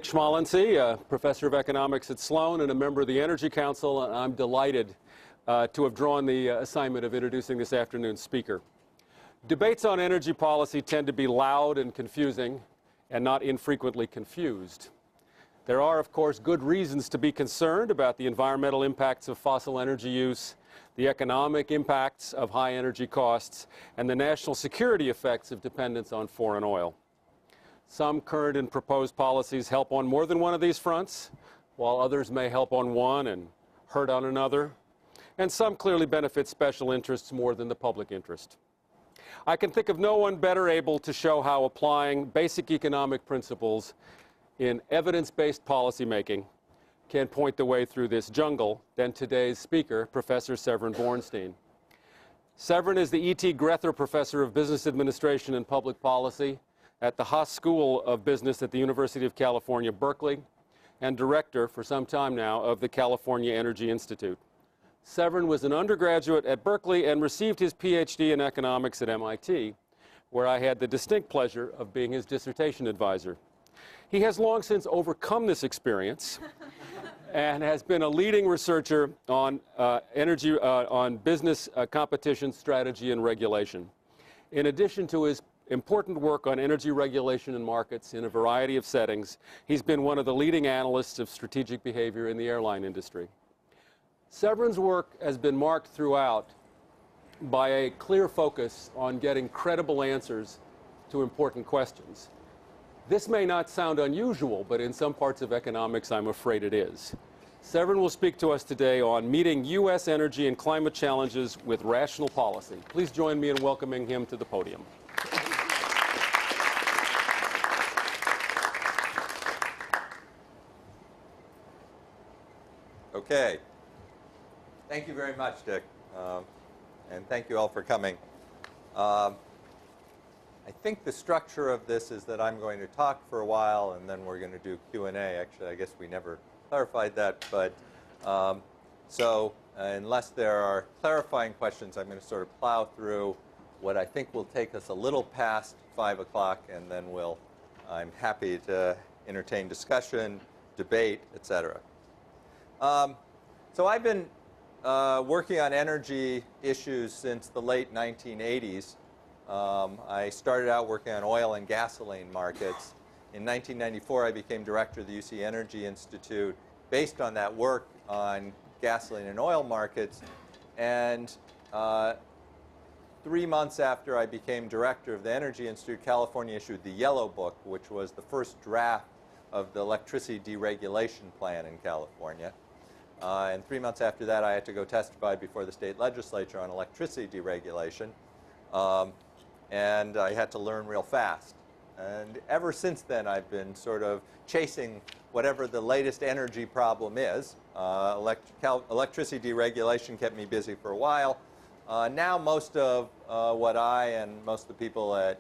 Schmalensky, a professor of economics at Sloan and a member of the Energy Council, and I'm delighted to have drawn the assignment of introducing this afternoon's speaker. Debates on energy policy tend to be loud and confusing and not infrequently confused. There are, of course, good reasons to be concerned about the environmental impacts of fossil energy use, the economic impacts of high energy costs, and the national security effects of dependence on foreign oil. Some current and proposed policies help on more than one of these fronts, while others may help on one and hurt on another. And some clearly benefit special interests more than the public interest. I can think of no one better able to show how applying basic economic principles in evidence-based policymaking can point the way through this jungle than today's speaker, Professor Severin Borenstein. Severin is the E.T. Grether Professor of Business Administration and Public Policy at the Haas School of Business at the University of California, Berkeley, and director for some time now of the California Energy Institute. Severin was an undergraduate at Berkeley and received his PhD in economics at MIT, where I had the distinct pleasure of being his dissertation advisor. He has long since overcome this experience and has been a leading researcher on business competition, strategy, and regulation. In addition to his important work on energy regulation and markets in a variety of settings, he's been one of the leading analysts of strategic behavior in the airline industry. Severin's work has been marked throughout by a clear focus on getting credible answers to important questions. This may not sound unusual, but in some parts of economics, I'm afraid it is. Severin will speak to us today on meeting U.S. energy and climate challenges with rational policy. Please join me in welcoming him to the podium. Okay. Thank you very much, Dick. And thank you all for coming. I think the structure of this is that I'm going to talk for a while, and then we're going to do Q&A. Actually, I guess we never clarified that. But so unless there are clarifying questions, I'm going to sort of plow through what I think will take us a little past 5 o'clock, and then I'm happy to entertain discussion, debate, etc. So I've been working on energy issues since the late 1980s. I started out working on oil and gasoline markets. In 1994, I became director of the UC Energy Institute based on that work on gasoline and oil markets. And 3 months after I became director of the Energy Institute, California issued the Yellow Book, which was the first draft of the electricity deregulation plan in California. And 3 months after that, I had to go testify before the state legislature on electricity deregulation. And I had to learn real fast. And ever since then, I've been sort of chasing whatever the latest energy problem is. Electricity deregulation kept me busy for a while. Now most of what I and most of the people at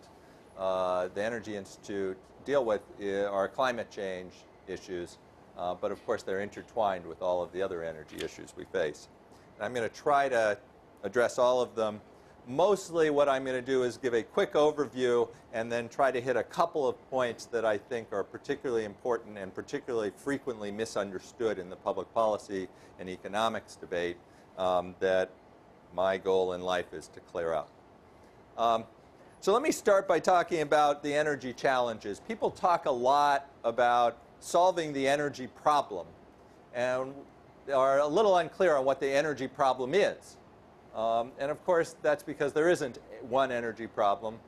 the Energy Institute deal with are climate change issues. But of course, they're intertwined with all of the other energy issues we face. And I'm going to try to address all of them. Mostly what I'm going to do is give a quick overview and then try to hit a couple of points that I think are particularly important and particularly frequently misunderstood in the public policy and economics debate that my goal in life is to clear up. So let me start by talking about the energy challenges. People talk a lot about solving the energy problem and are a little unclear on what the energy problem is. And of course, that's because there isn't one energy problem.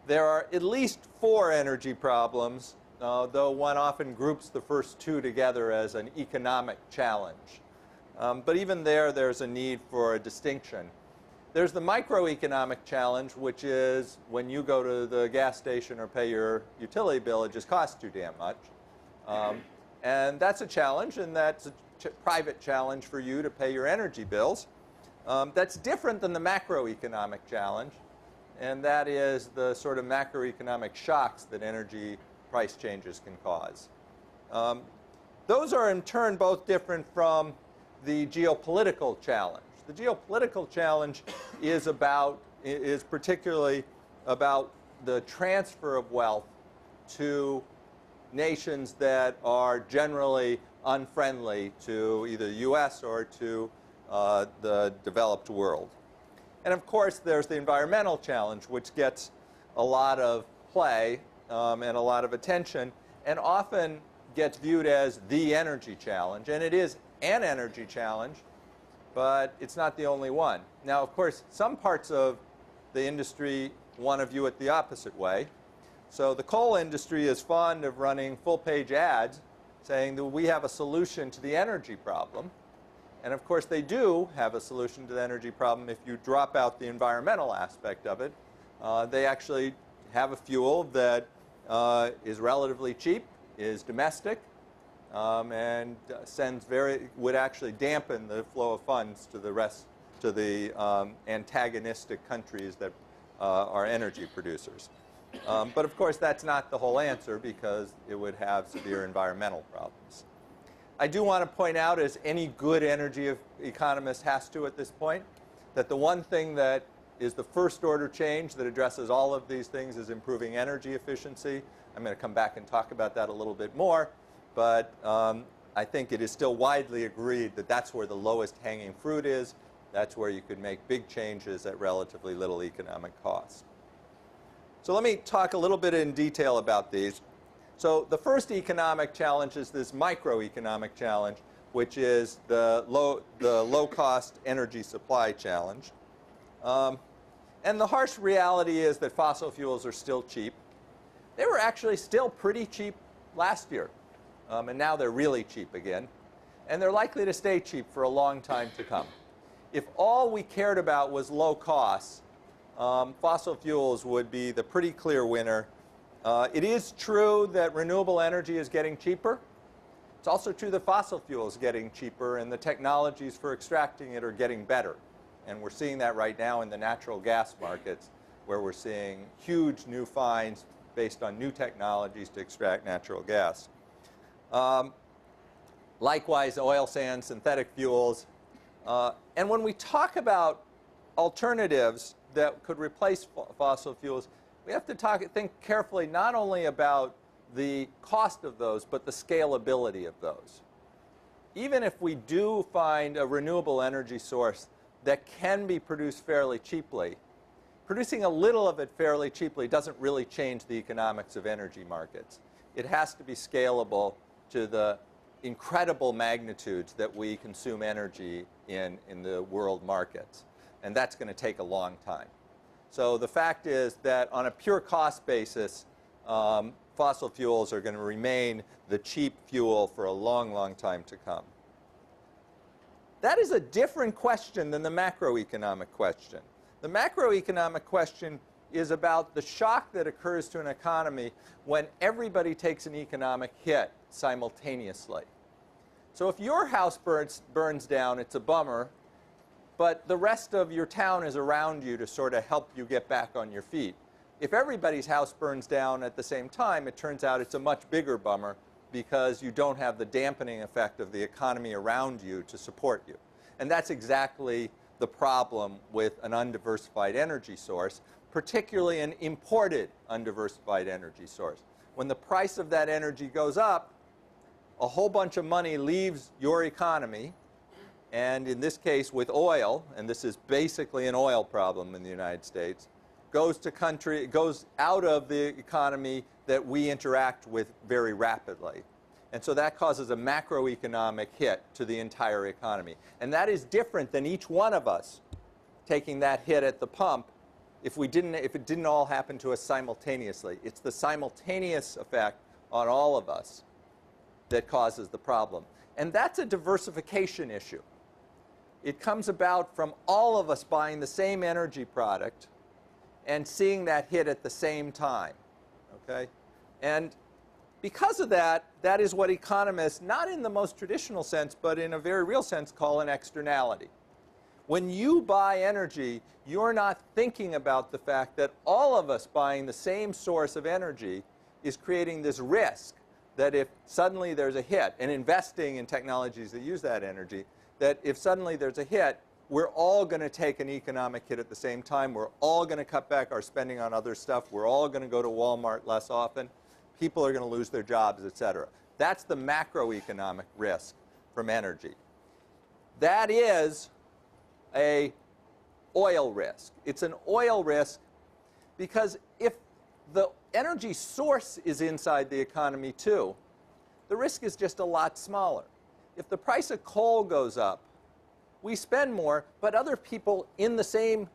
There are at least 4 energy problems, though one often groups the first 2 together as an economic challenge. But even there's a need for a distinction. There's the microeconomic challenge, which is when you go to the gas station or pay your utility bill, it just costs too damn much. And that's a challenge, and that's a private challenge for you to pay your energy bills. That's different than the macroeconomic challenge, and that is the sort of macroeconomic shocks that energy price changes can cause. Those are in turn both different from the geopolitical challenge. The geopolitical challenge is particularly about the transfer of wealth to nations that are generally unfriendly to either the U.S. or to the developed world. And of course, there's the environmental challenge, which gets a lot of play and a lot of attention, and often gets viewed as the energy challenge. And it is an energy challenge, but it's not the only one. Now, of course, some parts of the industry want to view it the opposite way. So the coal industry is fond of running full-page ads saying that we have a solution to the energy problem. And of course, they do have a solution to the energy problem if you drop out the environmental aspect of it. They actually have a fuel that is relatively cheap, is domestic, and would actually dampen the flow of funds to the antagonistic countries that are energy producers. But of course, that's not the whole answer, because it would have severe environmental problems. I do want to point out, as any good energy economist has to at this point, that the one thing that is the first order change that addresses all of these things is improving energy efficiency. I'm going to come back and talk about that a little bit more, but I think it is still widely agreed that that's where the lowest hanging fruit is. That's where you could make big changes at relatively little economic cost. So let me talk a little bit in detail about these. So the first economic challenge is this microeconomic challenge, which is the low-cost energy supply challenge. And the harsh reality is that fossil fuels are still cheap. They were actually still pretty cheap last year, and now they're really cheap again. And they're likely to stay cheap for a long time to come. If all we cared about was low costs, fossil fuels would be the pretty clear winner. It is true that renewable energy is getting cheaper. It's also true that fossil fuel is getting cheaper, and the technologies for extracting it are getting better. And we're seeing that right now in the natural gas markets, where we're seeing huge new finds based on new technologies to extract natural gas. Likewise, oil sands, synthetic fuels. And when we talk about alternatives that could replace fossil fuels, we have to think carefully not only about the cost of those, but the scalability of those. Even if we do find a renewable energy source that can be produced fairly cheaply, producing a little of it fairly cheaply doesn't really change the economics of energy markets. It has to be scalable to the incredible magnitudes that we consume energy in the world markets. And that's going to take a long time. So the fact is that on a pure cost basis, fossil fuels are going to remain the cheap fuel for a long, long time to come. That is a different question than the macroeconomic question. The macroeconomic question is about the shock that occurs to an economy when everybody takes an economic hit simultaneously. So if your house burns down, it's a bummer, but the rest of your town is around you to sort of help you get back on your feet. If everybody's house burns down at the same time, it turns out it's a much bigger bummer, because you don't have the dampening effect of the economy around you to support you. And that's exactly the problem with an undiversified energy source, particularly an imported undiversified energy source. When the price of that energy goes up, a whole bunch of money leaves your economy, and in this case with oil, and this is basically an oil problem in the United States, goes out of the economy that we interact with very rapidly. And so that causes a macroeconomic hit to the entire economy. And that is different than each one of us taking that hit at the pump if it didn't all happen to us simultaneously. It's the simultaneous effect on all of us that causes the problem. And that's a diversification issue. It comes about from all of us buying the same energy product and seeing that hit at the same time. Okay? And because of that, that is what economists, not in the most traditional sense, but in a very real sense, call an externality. When you buy energy, you're not thinking about the fact that all of us buying the same source of energy is creating this risk that if suddenly there's a hit, and investing in technologies that use that energy, that if suddenly there's a hit, we're all going to take an economic hit at the same time. We're all going to cut back our spending on other stuff. We're all going to go to Walmart less often. people are going to lose their jobs, et cetera. That's the macroeconomic risk from energy. That is an oil risk. It's an oil risk because if the energy source is inside the economy too, the risk is just a lot smaller. If the price of coal goes up, we spend more, but other people in the same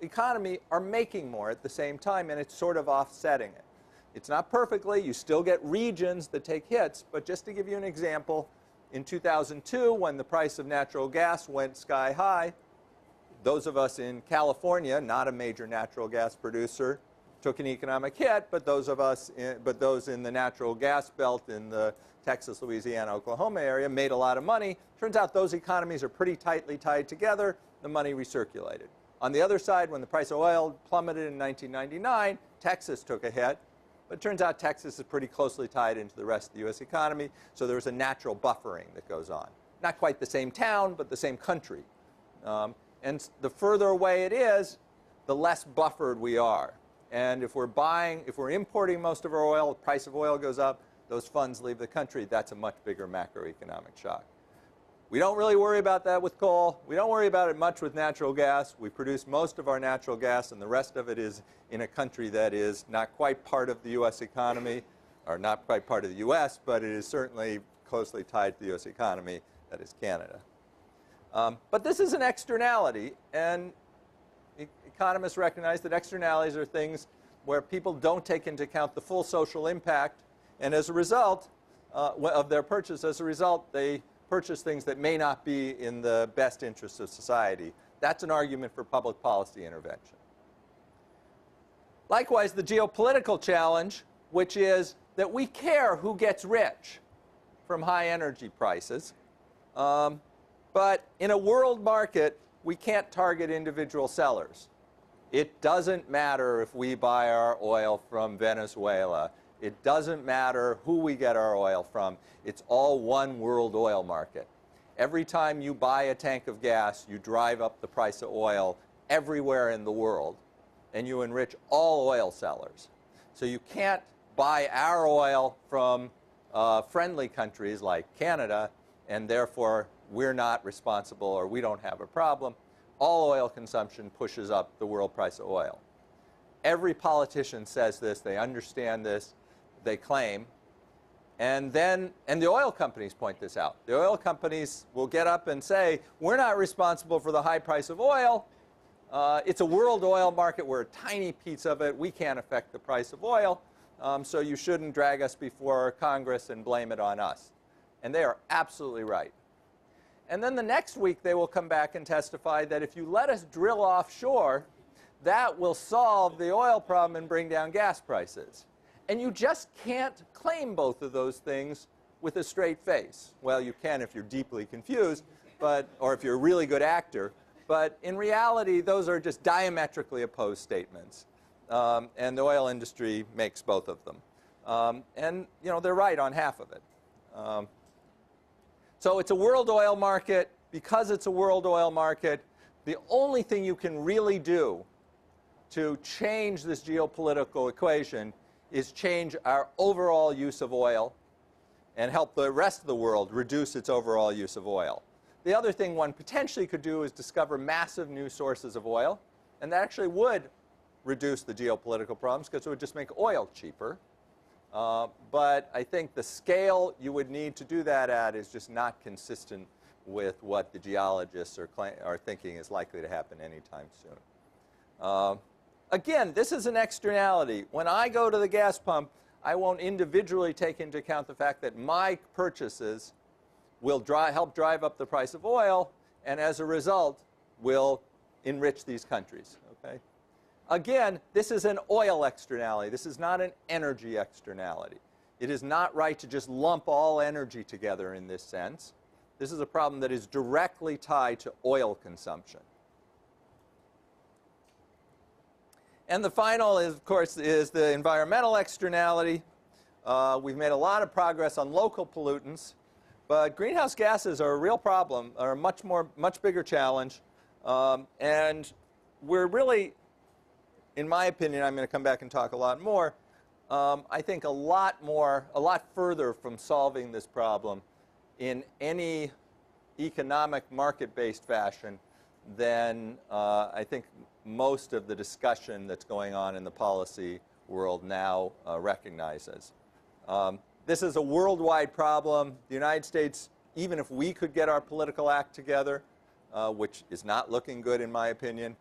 economy are making more at the same time, and it's sort of offsetting it. It's not perfectly. You still get regions that take hits, but just to give you an example, in 2002, when the price of natural gas went sky high, those of us in California, not a major natural gas producer, took an economic hit, but those in the natural gas belt in the Texas, Louisiana, Oklahoma area made a lot of money. Turns out those economies are pretty tightly tied together. The money recirculated. On the other side, when the price of oil plummeted in 1999, Texas took a hit. But it turns out Texas is pretty closely tied into the rest of the U.S. economy, so there's a natural buffering that goes on. Not quite the same town, but the same country. And the further away it is, the less buffered we are. And if we're importing most of our oil, the price of oil goes up, those funds leave the country, that's a much bigger macroeconomic shock. We don't really worry about that with coal. We don't worry about it much with natural gas. We produce most of our natural gas, and the rest of it is in a country that is not quite part of the U.S. economy, or not quite part of the U.S., but it is certainly closely tied to the U.S. economy, that is Canada. But this is an externality, and economists recognize that externalities are things where people don't take into account the full social impact, and as a result of their purchase, as a result, they purchase things that may not be in the best interests of society. That's an argument for public policy intervention. Likewise, the geopolitical challenge, which is that we care who gets rich from high energy prices, but in a world market, we can't target individual sellers. It doesn't matter if we buy our oil from Venezuela. It doesn't matter who we get our oil from. It's all one world oil market. Every time you buy a tank of gas, you drive up the price of oil everywhere in the world, and you enrich all oil sellers. So you can't buy our oil from friendly countries like Canada, and therefore we're not responsible or we don't have a problem. All oil consumption pushes up the world price of oil. Every politician says this. They understand this. They claim. And the oil companies point this out. The oil companies will get up and say, we're not responsible for the high price of oil. It's a world oil market. We're a tiny piece of it. We can't affect the price of oil. So you shouldn't drag us before Congress and blame it on us. And they are absolutely right. And then the next week, they will come back and testify that if you let us drill offshore, that will solve the oil problem and bring down gas prices. And you just can't claim both of those things with a straight face. Well, you can if you're deeply confused, or if you're a really good actor. But in reality, those are just diametrically opposed statements. And the oil industry makes both of them. And they're right on half of it. So it's a world oil market. Because it's a world oil market, the only thing you can really do to change this geopolitical equation is change our overall use of oil and help the rest of the world reduce its overall use of oil. The other thing one potentially could do is discover massive new sources of oil, and that actually would reduce the geopolitical problems because it would just make oil cheaper. But I think the scale you would need to do that at is just not consistent with what the geologists are thinking is likely to happen anytime soon. Again, this is an externality. When I go to the gas pump, I won't individually take into account the fact that my purchases will help drive up the price of oil, and as a result, will enrich these countries. Okay? Again, this is an oil externality. This is not an energy externality. It is not right to just lump all energy together in this sense. This is a problem that is directly tied to oil consumption. And the final, of course, is the environmental externality. We've made a lot of progress on local pollutants, but greenhouse gases are a real problem, are a much bigger challenge. And we're really, in my opinion, I'm going to come back and talk a lot more, I think, a lot further from solving this problem in any economic market-based fashion than I think most of the discussion that's going on in the policy world now recognizes. This is a worldwide problem. The United States, even if we could get our political act together, which is not looking good in my opinion,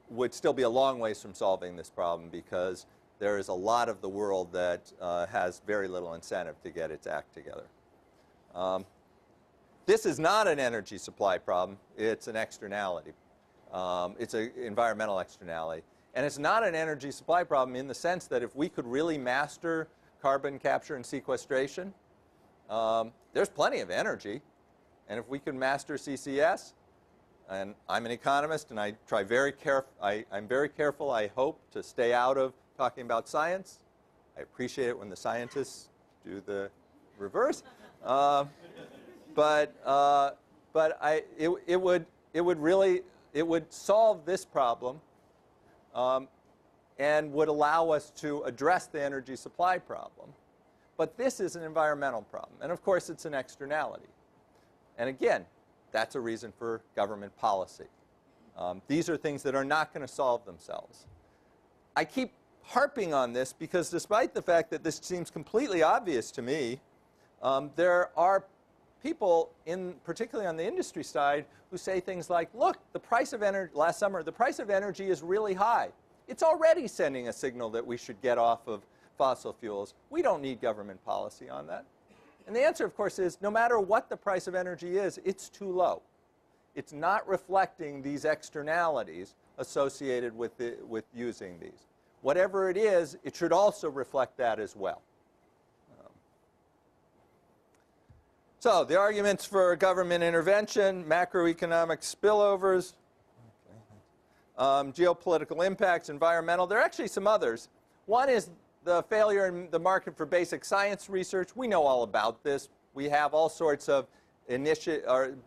would still be a long ways from solving this problem because there is a lot of the world that has very little incentive to get its act together. This is not an energy supply problem. It's an externality. It's an environmental externality. And it's not an energy supply problem in the sense that if we could really master carbon capture and sequestration, there's plenty of energy. And if we could master CCS, and I'm an economist and I try I'm very careful, I hope, to stay out of talking about science. I appreciate it when the scientists do the reverse. It would solve this problem and would allow us to address the energy supply problem. But this is an environmental problem. And of course, it's an externality. And again, that's a reason for government policy. These are things that are not going to solve themselves. I keep harping on this because despite the fact that this seems completely obvious to me, there are people, particularly on the industry side, who say things like, look, the price of energy, last summer, the price of energy is really high. It's already sending a signal that we should get off of fossil fuels. We don't need government policy on that. And the answer, of course, is no matter what the price of energy is, it's too low. It's not reflecting these externalities associated with using these. Whatever it is, it should also reflect that as well. So the arguments for government intervention, macroeconomic spillovers, geopolitical impacts, environmental. There are actually some others. One is the failure in the market for basic science research. We know all about this. We have all sorts of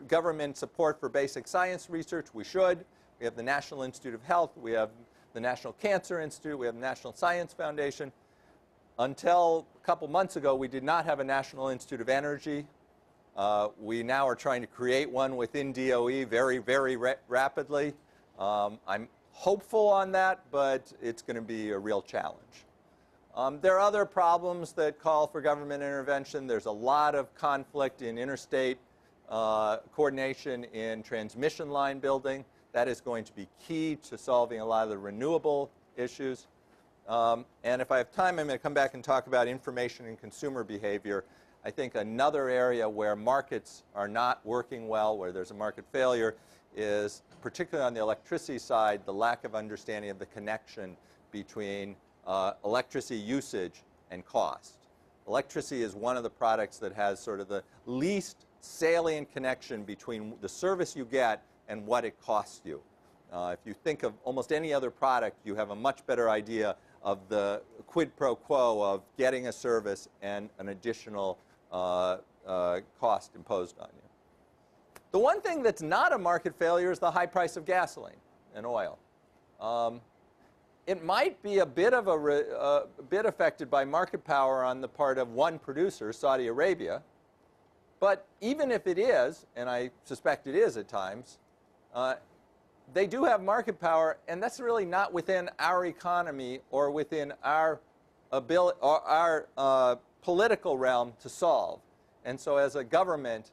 government support for basic science research. We should. We have the National Institute of Health. We have the National Cancer Institute. We have the National Science Foundation. Until a couple months ago, we did not have a National Institute of Energy. We now are trying to create one within DOE very, very rapidly. I'm hopeful on that, but it's going to be a real challenge. There are other problems that call for government intervention. There's a lot of conflict in interstate coordination in transmission line building. That is going to be key to solving a lot of the renewable issues. And if I have time, I'm going to come back and talk about information and consumer behavior. I think another area where markets are not working well, where there's a market failure, is particularly on the electricity side, the lack of understanding of the connection between electricity usage and cost. Electricity is one of the products that has sort of the least salient connection between the service you get and what it costs you. If you think of almost any other product, you have a much better idea of the quid pro quo of getting a service and an additional cost imposed on you. The one thing that's not a market failure is the high price of gasoline and oil. It might be a bit affected by market power on the part of one producer, Saudi Arabia. But even if it is, and I suspect it is at times, they do have market power, and that's really not within our economy or within our ability or our political realm to solve. And so as a government,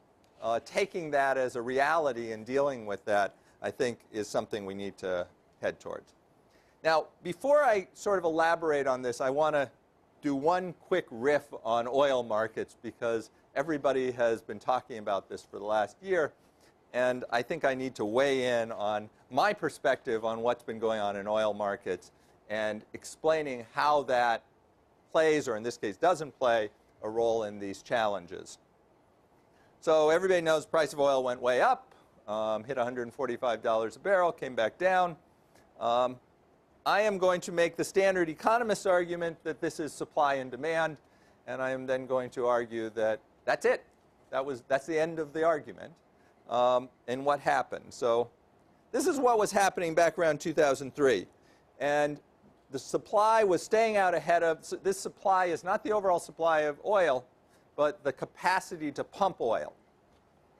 taking that as a reality and dealing with that, I think, is something we need to head towards. Now, before I sort of elaborate on this, I want to do one quick riff on oil markets because everybody has been talking about this for the last year. And I think I need to weigh in on my perspective on what's been going on in oil markets and explaining how that plays, or in this case doesn't play, a role in these challenges. So everybody knows the price of oil went way up, hit $145 a barrel, came back down. I am going to make the standard economist argument that this is supply and demand, and I am then going to argue that that's it. That's the end of the argument. And what happened. So this is what was happening back around 2003. And the supply was staying out ahead of, so this supply is not the overall supply of oil, but the capacity to pump oil.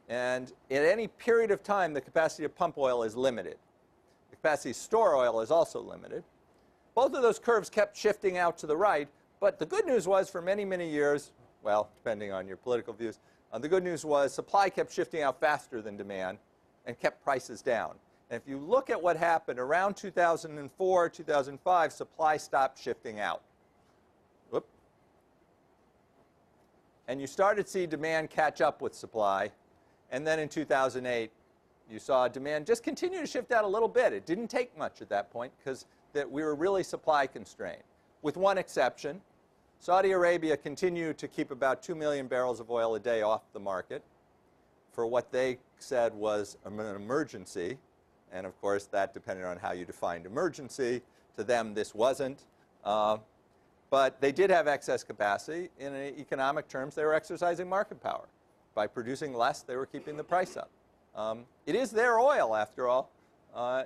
And at any period of time, the capacity to pump oil is limited. The capacity to store oil is also limited. Both of those curves kept shifting out to the right, but the good news was for many, many years, well, depending on your political views, the good news was supply kept shifting out faster than demand and kept prices down. And if you look at what happened around 2004, 2005, supply stopped shifting out. Whoop. And you started to see demand catch up with supply. And then in 2008, you saw demand just continue to shift out a little bit. It didn't take much at that point because we were really supply constrained. With one exception, Saudi Arabia continued to keep about 2 million barrels of oil a day off the market for what they said was an emergency. And of course, that depended on how you defined emergency. To them, this wasn't. But they did have excess capacity. In economic terms, they were exercising market power. By producing less, they were keeping the price up. It is their oil, after all.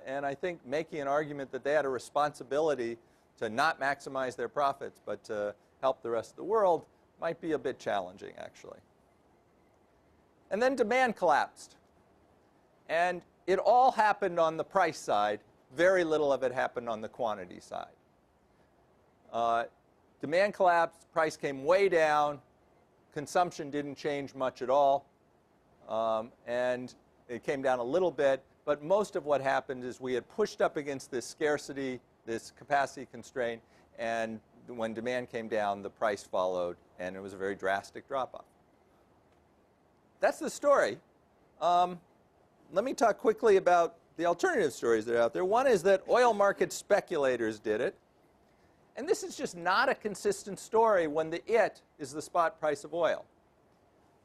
And I think making an argument that they had a responsibility to not maximize their profits, but to help the rest of the world might be a bit challenging, actually. And then demand collapsed. And it all happened on the price side. Very little of it happened on the quantity side. Demand collapsed, price came way down, consumption didn't change much at all, and it came down a little bit, but most of what happened is we had pushed up against this scarcity, this capacity constraint, and when demand came down, the price followed, and it was a very drastic drop-off. That's the story. Let me talk quickly about the alternative stories that are out there. One is that oil market speculators did it. And this is just not a consistent story when the it is the spot price of oil.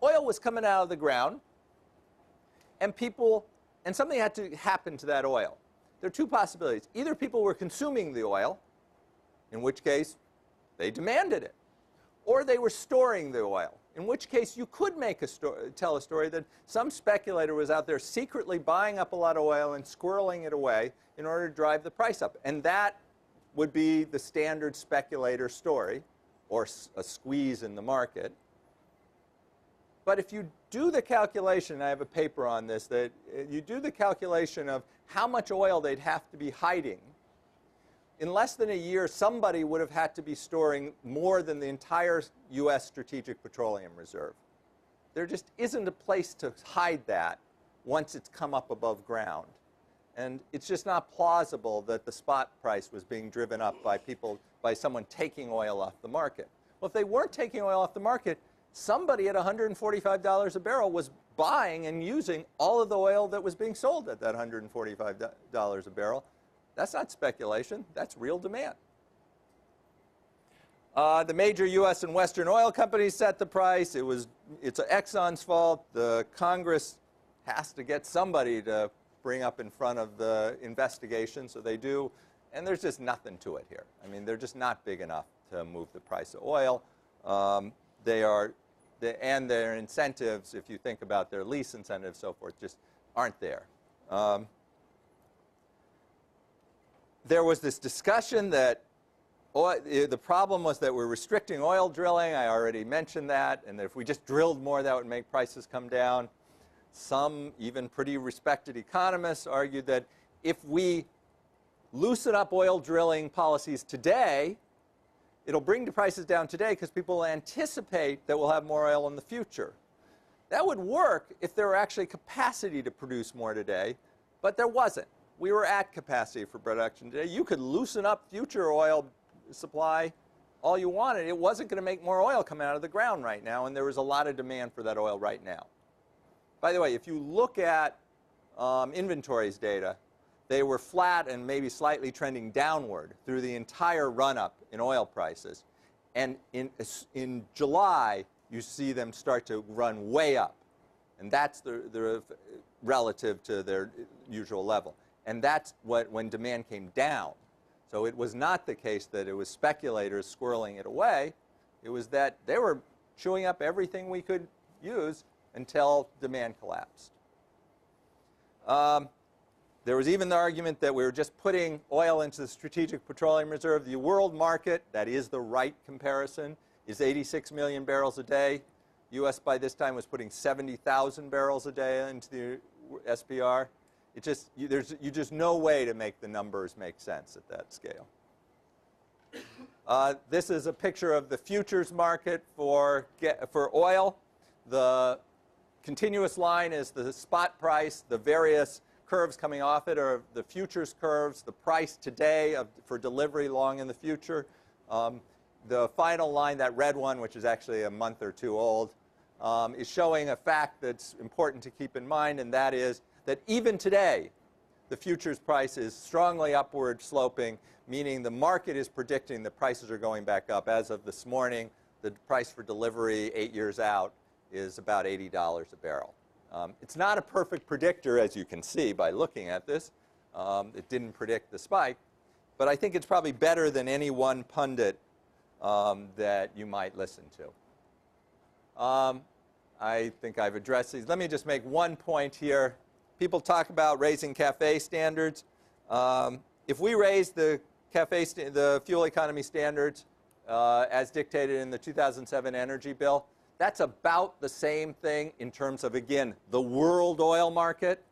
Oil was coming out of the ground, and something had to happen to that oil. There are two possibilities. Either people were consuming the oil, in which case they demanded it, or they were storing the oil, in which case you could tell a story that some speculator was out there secretly buying up a lot of oil and squirreling it away in order to drive the price up. And that would be the standard speculator story, or a squeeze in the market. But if you do the calculation, I have a paper on this, that you do the calculation of how much oil they'd have to be hiding, in less than a year, somebody would have had to be storing more than the entire U.S. Strategic Petroleum Reserve. There just isn't a place to hide that once it's come up above ground. And it's just not plausible that the spot price was being driven up by someone taking oil off the market. Well, if they weren't taking oil off the market, somebody at $145 a barrel was buying and using all of the oil that was being sold at that $145 a barrel. That's not speculation. That's real demand. The major U.S. and Western oil companies set the price. It's Exxon's fault. The Congress has to get somebody to bring up in front of the investigation, so they do. And there's just nothing to it here. I mean, they're just not big enough to move the price of oil. And their incentives, if you think about their lease incentives, so forth, just aren't there. There was this discussion that the problem was that we're restricting oil drilling. I already mentioned that. And that if we just drilled more, that would make prices come down. Some, even pretty respected economists, argued that if we loosen up oil drilling policies today, it'll bring the prices down today because people anticipate that we'll have more oil in the future. That would work if there were actually capacity to produce more today, but there wasn't. We were at capacity for production today. You could loosen up future oil supply all you wanted. It wasn't going to make more oil come out of the ground right now, and there was a lot of demand for that oil right now. By the way, if you look at inventories data, they were flat and maybe slightly trending downward through the entire run-up in oil prices. And in July, you see them start to run way up. And that's the relative to their usual level. And that's when demand came down. So it was not the case that it was speculators squirreling it away. It was that they were chewing up everything we could use until demand collapsed. There was even the argument that we were just putting oil into the Strategic Petroleum Reserve. The world market, that is the right comparison, is 86 million barrels a day. U.S. by this time was putting 70,000 barrels a day into the SPR. There's just no way to make the numbers make sense at that scale. This is a picture of the futures market for oil. The continuous line is the spot price. The various curves coming off it are the futures curves, the price today for delivery long in the future. The final line, that red one, which is actually a month or two old, is showing a fact that's important to keep in mind, and that is that even today, the futures price is strongly upward sloping, meaning the market is predicting the prices are going back up. As of this morning, the price for delivery 8 years out is about $80 a barrel. It's not a perfect predictor, as you can see by looking at this. It didn't predict the spike, but I think it's probably better than any one pundit that you might listen to. I think I've addressed these. Let me just make one point here. People talk about raising CAFE standards. If we raise the fuel economy standards as dictated in the 2007 energy bill, that's about the same thing in terms of, again, the world oil market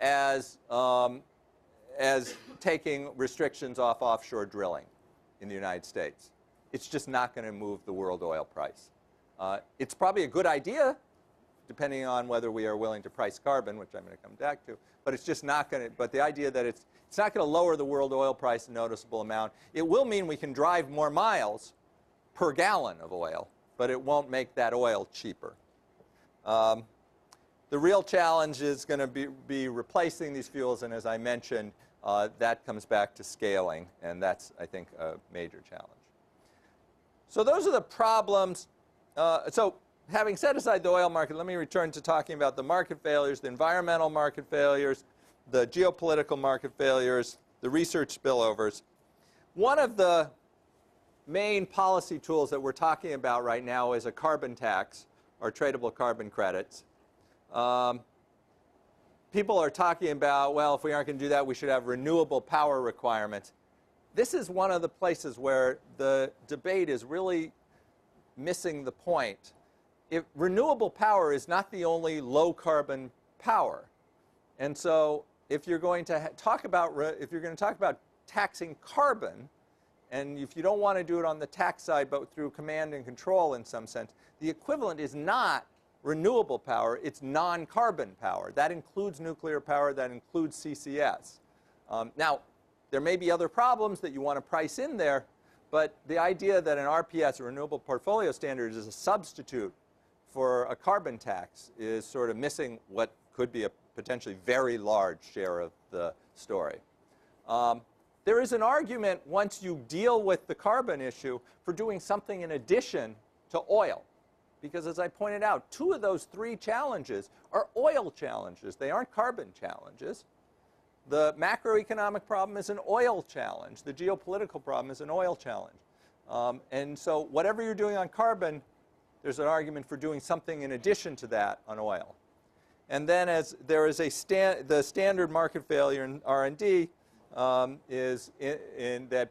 as taking restrictions off offshore drilling in the United States. It's just not going to move the world oil price. It's probably a good idea, depending on whether we are willing to price carbon, which I'm going to come back to, but it's just not going to, but the idea that it's not going to lower the world oil price a noticeable amount. It will mean we can drive more miles per gallon of oil, but it won't make that oil cheaper. The real challenge is going to be replacing these fuels, and as I mentioned, that comes back to scaling, and that's, I think, a major challenge. So those are the problems. So having set aside the oil market, let me return to talking about the market failures, the environmental market failures, the geopolitical market failures, the research spillovers. One of the main policy tools that we're talking about right now is a carbon tax, or tradable carbon credits. People are talking about, well, if we aren't going to do that, we should have renewable power requirements. This is one of the places where the debate is really missing the point. Renewable power is not the only low carbon power. And so if you're going to talk about taxing carbon, and if you don't want to do it on the tax side but through command and control in some sense, the equivalent is not renewable power, it's non-carbon power. That includes nuclear power, that includes CCS. Now, there may be other problems that you want to price in there, but the idea that an RPS, a renewable portfolio standard, is a substitute for a carbon tax is sort of missing what could be a potentially very large share of the story. There is an argument, once you deal with the carbon issue, for doing something in addition to oil. Because as I pointed out, 2 of those 3 challenges are oil challenges. They aren't carbon challenges. The macroeconomic problem is an oil challenge. The geopolitical problem is an oil challenge. And so whatever you're doing on carbon, there's an argument for doing something in addition to that on oil. And then as there is the standard market failure in R&D is in that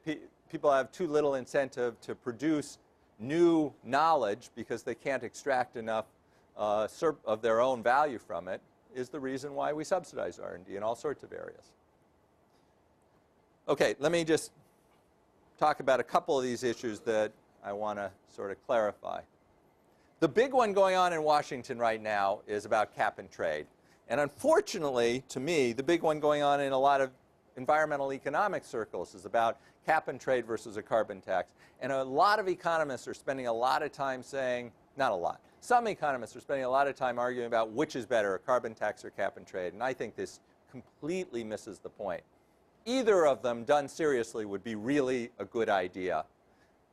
people have too little incentive to produce new knowledge because they can't extract enough of their own value from it, is the reason why we subsidize R&D in all sorts of areas. Okay, let me just talk about a couple of these issues that I want to sort of clarify. The big one going on in Washington right now is about cap and trade. And unfortunately, to me, the big one going on in a lot of environmental economic circles is about cap and trade versus a carbon tax. And a lot of economists are spending a lot of time saying, not a lot, some economists are spending a lot of time arguing about which is better, a carbon tax or cap and trade. And I think this completely misses the point. Either of them done seriously would be really a good idea.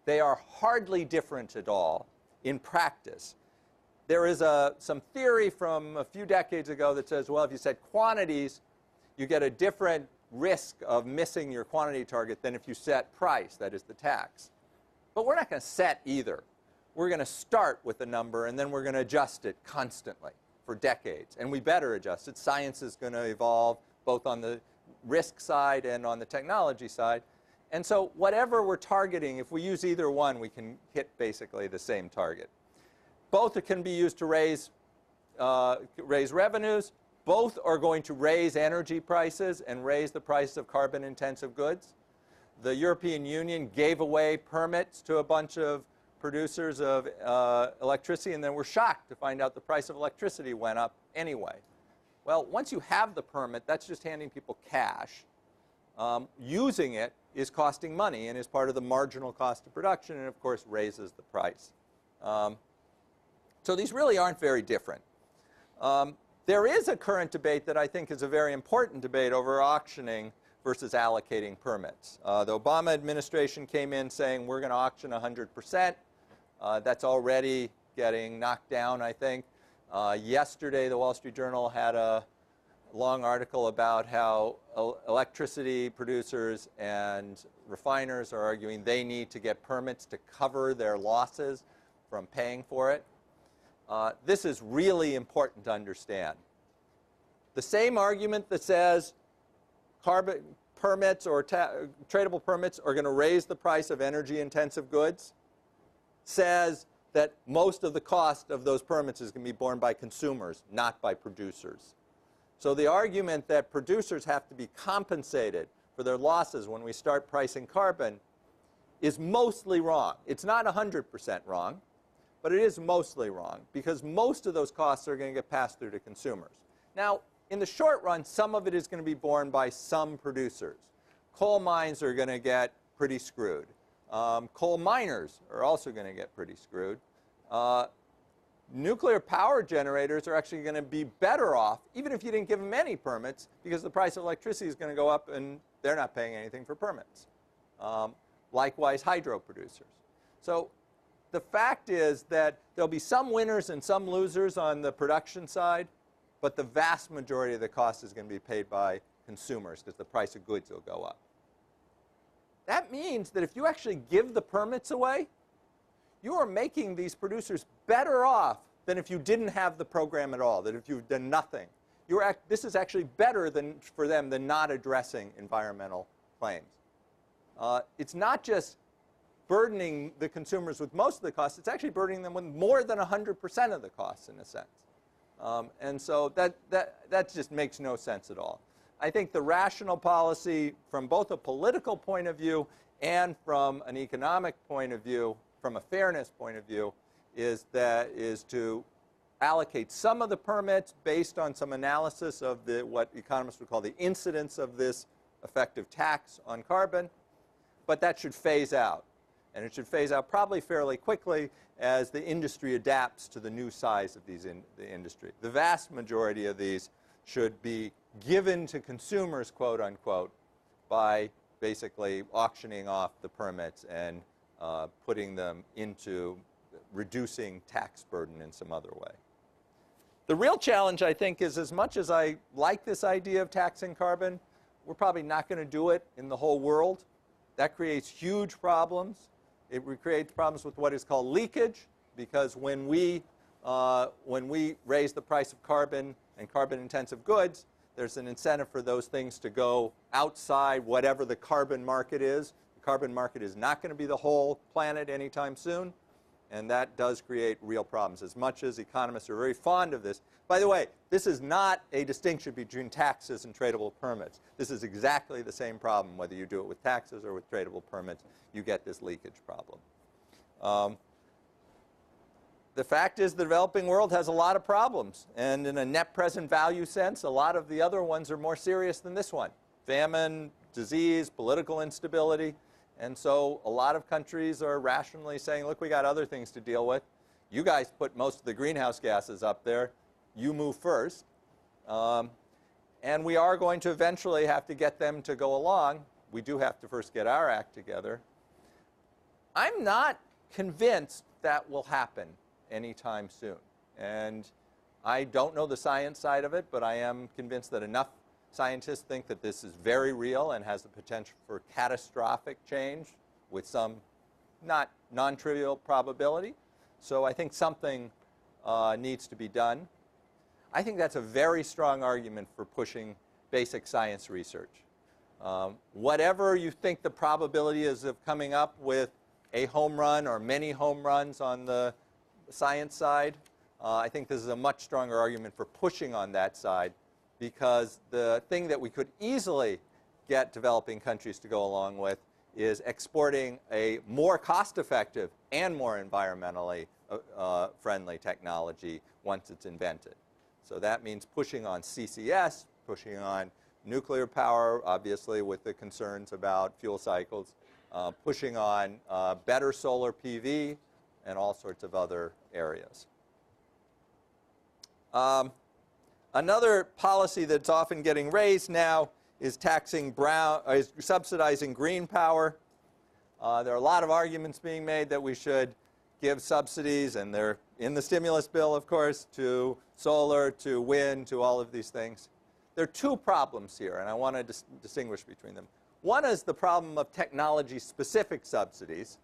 They are hardly different at all in practice. There is some theory from a few decades ago that says, well, if you set quantities, you get a different risk of missing your quantity target than if you set price, that is the tax. But we're not going to set either. We're going to start with a number, and then we're going to adjust it constantly for decades. And we better adjust it. Science is going to evolve. both on the risk side and on the technology side. And so whatever we're targeting, if we use either one, we can hit basically the same target. Both can be used to raise revenues. Both are going to raise energy prices and raise the price of carbon-intensive goods. The European Union gave away permits to a bunch of producers of electricity, and then were shocked to find out the price of electricity went up anyway. Well, once you have the permit, that's just handing people cash. Using it is costing money and is part of the marginal cost of production, and of course raises the price. So these really aren't very different. There is a current debate that I think is a very important debate over auctioning versus allocating permits. The Obama administration came in saying we're going to auction 100%. That's already getting knocked down, I think. Yesterday, the Wall Street Journal had a long article about how electricity producers and refiners are arguing they need to get permits to cover their losses from paying for it. This is really important to understand. The same argument that says carbon permits or tradable permits are going to raise the price of energy-intensive goods says that most of the cost of those permits is going to be borne by consumers, not by producers. So the argument that producers have to be compensated for their losses when we start pricing carbon is mostly wrong. It's not 100% wrong, but it is mostly wrong because most of those costs are going to get passed through to consumers. Now, in the short run, some of it is going to be borne by some producers. Coal mines are going to get pretty screwed. Coal miners are also going to get pretty screwed. Nuclear power generators are actually going to be better off, even if you didn't give them any permits, because the price of electricity is going to go up and they're not paying anything for permits. Likewise, hydro producers. So the fact is that there'll be some winners and some losers on the production side, but the vast majority of the cost is going to be paid by consumers because the price of goods will go up. That means that if you actually give the permits away, you are making these producers better off than if you didn't have the program at all, that if you've done nothing. This is actually better for them than not addressing environmental claims. It's not just burdening the consumers with most of the costs, it's actually burdening them with more than 100% of the costs in a sense. And so that just makes no sense at all. I think the rational policy from both a political point of view and from an economic point of view, from a fairness point of view, is to allocate some of the permits based on some analysis of what economists would call the incidence of this effective tax on carbon, but that should phase out. And it should phase out probably fairly quickly as the industry adapts to the new size of the industry. The vast majority of these should be given to consumers, quote unquote, by basically auctioning off the permits and putting them into reducing tax burden in some other way. The real challenge, I think, is as much as I like this idea of taxing carbon, we're probably not going to do it in the whole world. That creates huge problems. It creates problems with what is called leakage, because when we raise the price of carbon and carbon-intensive goods, there's an incentive for those things to go outside whatever the carbon market is. The carbon market is not going to be the whole planet anytime soon, and that does create real problems, as much as economists are very fond of this. By the way, this is not a distinction between taxes and tradable permits. This is exactly the same problem, whether you do it with taxes or with tradable permits. You get this leakage problem. The fact is the developing world has a lot of problems, and in a net present value sense, a lot of the other ones are more serious than this one. Famine, disease, political instability. And so a lot of countries are rationally saying, look, we got other things to deal with. You guys put most of the greenhouse gases up there. You move first. And we are going to eventually have to get them to go along. We do have to first get our act together. I'm not convinced that will happen anytime soon. And I don't know the science side of it, but I am convinced that enough scientists think that this is very real and has the potential for catastrophic change with some non-trivial probability. So I think something needs to be done. I think that's a very strong argument for pushing basic science research. Whatever you think the probability is of coming up with a home run or many home runs on the science side, I think this is a much stronger argument for pushing on that side, because the thing that we could easily get developing countries to go along with is exporting a more cost-effective and more environmentally friendly technology once it's invented. So that means pushing on CCS, pushing on nuclear power, obviously with the concerns about fuel cycles, pushing on better solar PV, and all sorts of other areas. Another policy that's often getting raised now is subsidizing green power. There are a lot of arguments being made that we should give subsidies, and they're in the stimulus bill, of course, to solar, to wind, to all of these things. There are two problems here, and I want to distinguish between them. One is the problem of technology-specific subsidies,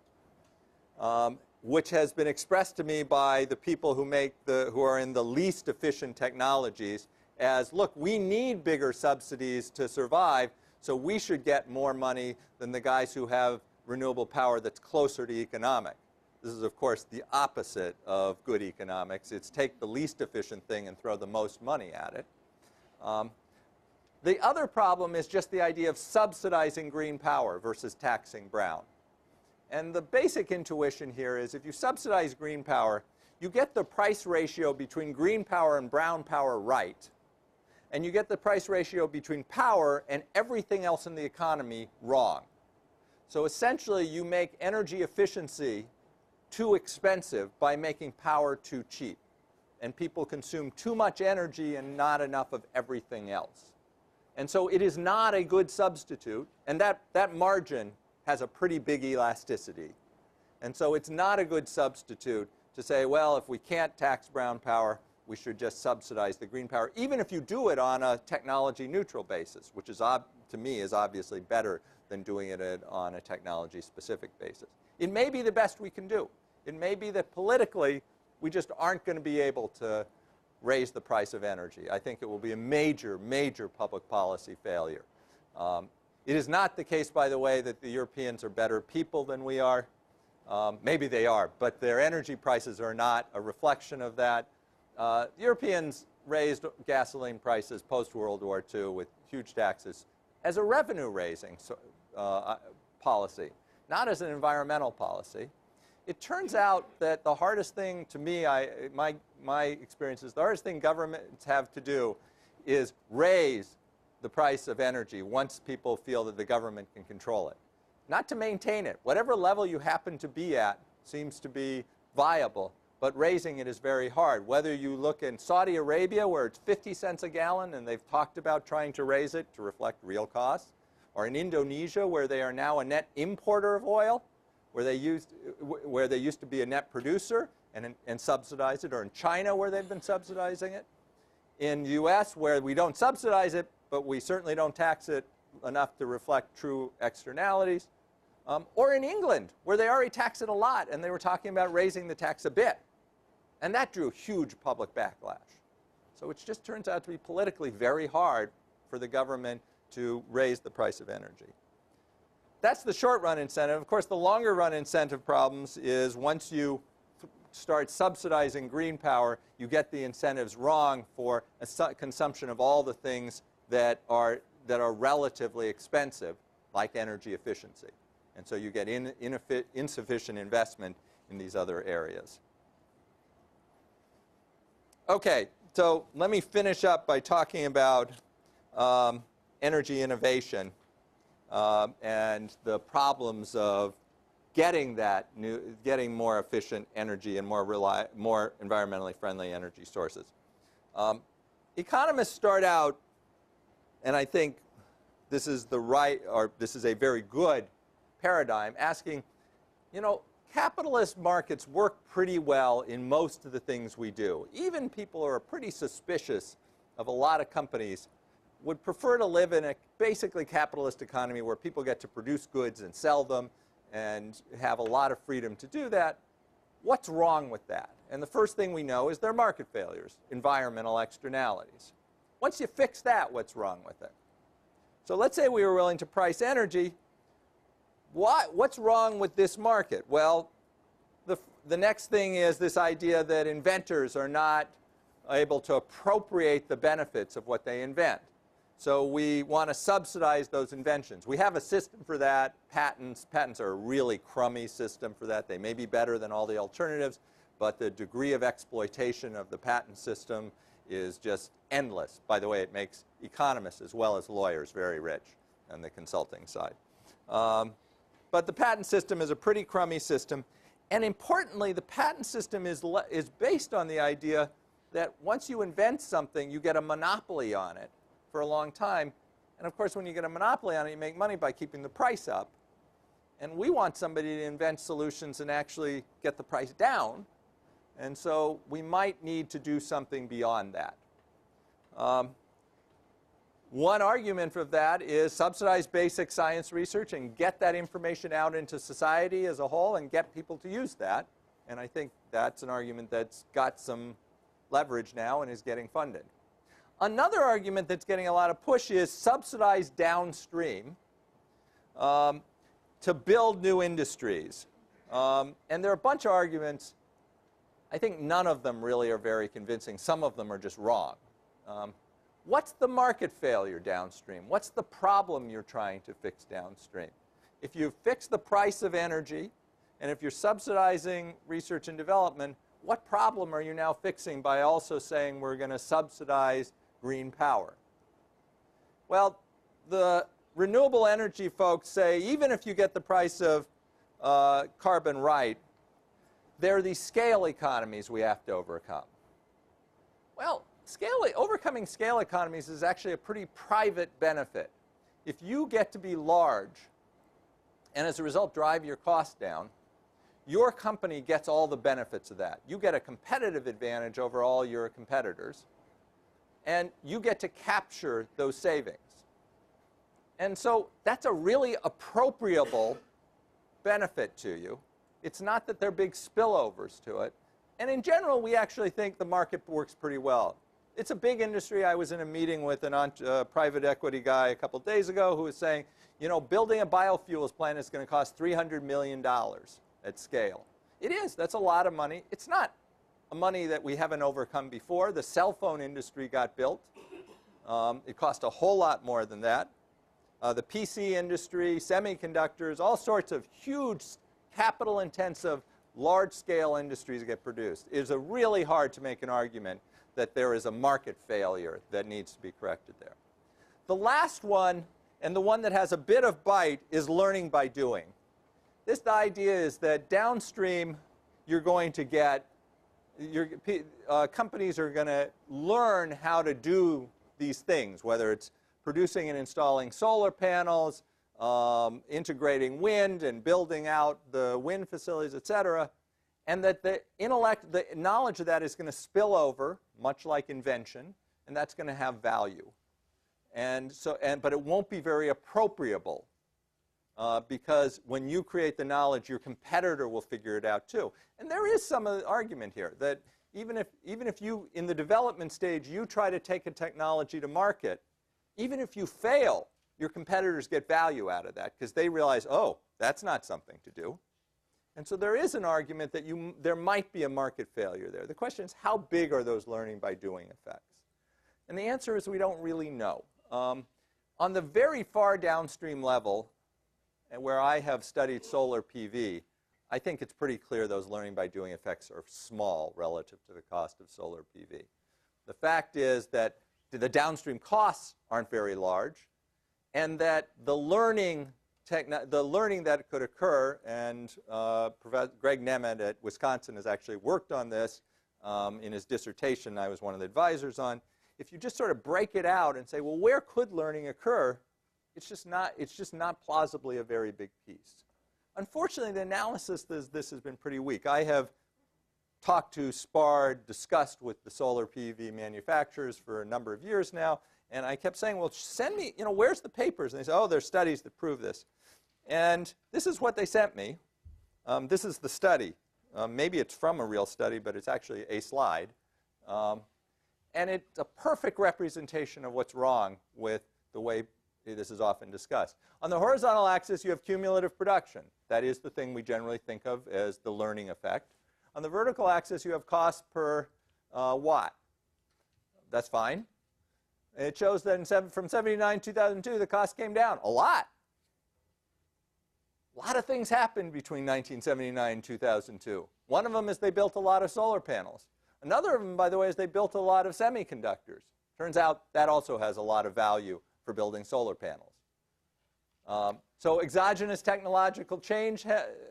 which has been expressed to me by the people who are in the least efficient technologies as, look, we need bigger subsidies to survive, so we should get more money than the guys who have renewable power that's closer to economic. This is, of course, the opposite of good economics. It's take the least efficient thing and throw the most money at it. The other problem is just the idea of subsidizing green power versus taxing brown. And the basic intuition here is if you subsidize green power, you get the price ratio between green power and brown power right, and you get the price ratio between power and everything else in the economy wrong. So essentially, you make energy efficiency too expensive by making power too cheap. And people consume too much energy and not enough of everything else. And so it is not a good substitute, and that margin has a pretty big elasticity. And so it's not a good substitute to say, well, if we can't tax brown power, we should just subsidize the green power, even if you do it on a technology-neutral basis, which is, to me, is obviously better than doing it on a technology-specific basis. It may be the best we can do. It may be that politically, we just aren't going to be able to raise the price of energy. I think it will be a major, major public policy failure. It is not the case, by the way, that the Europeans are better people than we are. Maybe they are, but their energy prices are not a reflection of that. The Europeans raised gasoline prices post-World War II with huge taxes as a revenue-raising policy, not as an environmental policy. It turns out that the hardest thing to me, my experience is the hardest thing governments have to do is raise the price of energy once people feel that the government can control it. Not to maintain it. Whatever level you happen to be at seems to be viable, but raising it is very hard. Whether you look in Saudi Arabia, where it's 50 cents a gallon, and they've talked about trying to raise it to reflect real costs, or in Indonesia, where they are now a net importer of oil, where they used to be a net producer and subsidize it, or in China, where they've been subsidizing it, in the US, where we don't subsidize it, but we certainly don't tax it enough to reflect true externalities, or in England, where they already tax it a lot, and they were talking about raising the tax a bit. And that drew huge public backlash. So it just turns out to be politically very hard for the government to raise the price of energy. That's the short-run incentive. Of course, the longer-run incentive problems is once you start subsidizing green power, you get the incentives wrong for a consumption of all the things that are relatively expensive, like energy efficiency. And so you get insufficient investment in these other areas. Okay, so let me finish up by talking about energy innovation and the problems of getting more efficient energy and more environmentally friendly energy sources. Economists start out, and I think this is this is a very good paradigm, asking, capitalist markets work pretty well in most of the things we do. Even people who are pretty suspicious of a lot of companies would prefer to live in a basically capitalist economy where people get to produce goods and sell them and have a lot of freedom to do that. What's wrong with that? And the first thing we know is there are market failures, environmental externalities. once you fix that, what's wrong with it? So let's say we were willing to price energy. What's wrong with this market? Well, the next thing is this idea that inventors are not able to appropriate the benefits of what they invent. So we want to subsidize those inventions. We have a system for that. Patents are a really crummy system for that. They may be better than all the alternatives, but the degree of exploitation of the patent system is just endless. By the way, it makes economists as well as lawyers very rich on the consulting side. But the patent system is a pretty crummy system. And importantly, the patent system is based on the idea that once you invent something, you get a monopoly on it for a long time. And of course, when you get a monopoly on it, you make money by keeping the price up. And we want somebody to invent solutions and actually get the price down. And so we might need to do something beyond that. One argument for that is subsidize basic science research and get that information out into society as a whole and get people to use that. And I think that's an argument that's got some leverage now and is getting funded. Another argument that's getting a lot of push is subsidize downstream to build new industries. And there are a bunch of arguments. I think none of them really are very convincing. Some of them are just wrong. What's the market failure downstream? What's the problem you're trying to fix downstream? If you fix the price of energy, and if you're subsidizing research and development, what problem are you now fixing by also saying we're going to subsidize green power? Well, the renewable energy folks say even if you get the price of carbon right, there are these scale economies we have to overcome. Well, overcoming scale economies is actually a pretty private benefit. If you get to be large and as a result drive your costs down, your company gets all the benefits of that. You get a competitive advantage over all your competitors, and you get to capture those savings. And so that's a really appropriable benefit to you. It's not that there are big spillovers to it. And in general, we actually think the market works pretty well. It's a big industry. I was in a meeting with a private equity guy a couple days ago who was saying, you know, building a biofuels plant is going to cost $300 million at scale. It is. That's a lot of money. It's not money that we haven't overcome before. The cell phone industry got built. It cost a whole lot more than that. The PC industry, semiconductors, all sorts of huge capital-intensive, large-scale industries get produced. It is really hard to make an argument that there is a market failure that needs to be corrected there. The last one, and the one that has a bit of bite, is learning by doing. The idea is that downstream you're going to get, companies are going to learn how to do these things, whether it's producing and installing solar panels, integrating wind and building out the wind facilities, et cetera, and that the knowledge of that is going to spill over, much like invention, and that's going to have value. But it won't be very appropriable because when you create the knowledge, your competitor will figure it out too. And there is some argument here that even if you, in the development stage, you try to take a technology to market, even if you fail, your competitors get value out of that because they realize, oh, that's not something to do. And so there is an argument that there might be a market failure there. The question is, how big are those learning by doing effects? And the answer is we don't really know. On the very far downstream level, and where I have studied solar PV, I think it's pretty clear those learning by doing effects are small relative to the cost of solar PV. The fact is that the downstream costs aren't very large, and that the learning that could occur, and Professor Greg Nemeth at Wisconsin has actually worked on this in his dissertation I was one of the advisors on. If you just sort of break it out and say, well, where could learning occur, it's just not plausibly a very big piece. Unfortunately, the analysis of this has been pretty weak. I have talked to, sparred, discussed with the solar PV manufacturers for a number of years now, and I kept saying, well, send me, where's the papers? And they said, oh, there's studies that prove this. And this is what they sent me. This is the study. Maybe it's from a real study, but it's actually a slide. And it's a perfect representation of what's wrong with the way this is often discussed. On the horizontal axis, you have cumulative production. That is the thing we generally think of as the learning effect. On the vertical axis, you have cost per watt. That's fine. It shows that from 79 to 2002, the cost came down a lot. A lot of things happened between 1979 and 2002. One of them is they built a lot of solar panels. Another of them, by the way, is they built a lot of semiconductors. Turns out that also has a lot of value for building solar panels. So exogenous technological change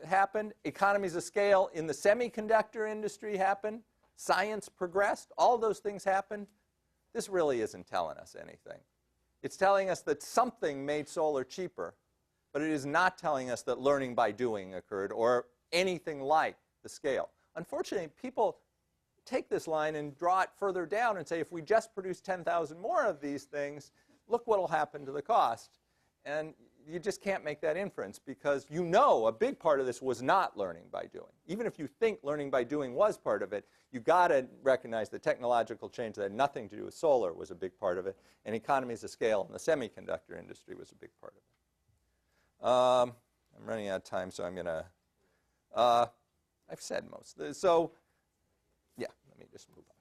happened. Economies of scale in the semiconductor industry happened. Science progressed. All those things happened. This really isn't telling us anything. It's telling us that something made solar cheaper, but it is not telling us that learning by doing occurred or anything like the scale. Unfortunately, people take this line and draw it further down and say, if we just produce 10,000 more of these things, look what will happen to the cost. And you just can't make that inference because you know a big part of this was not learning by doing. Even if you think learning by doing was part of it, you've got to recognize the technological change that had nothing to do with solar was a big part of it, and economies of scale in the semiconductor industry was a big part of it. I'm running out of time, so I'm going to, I've said most. So, yeah, let me just move on.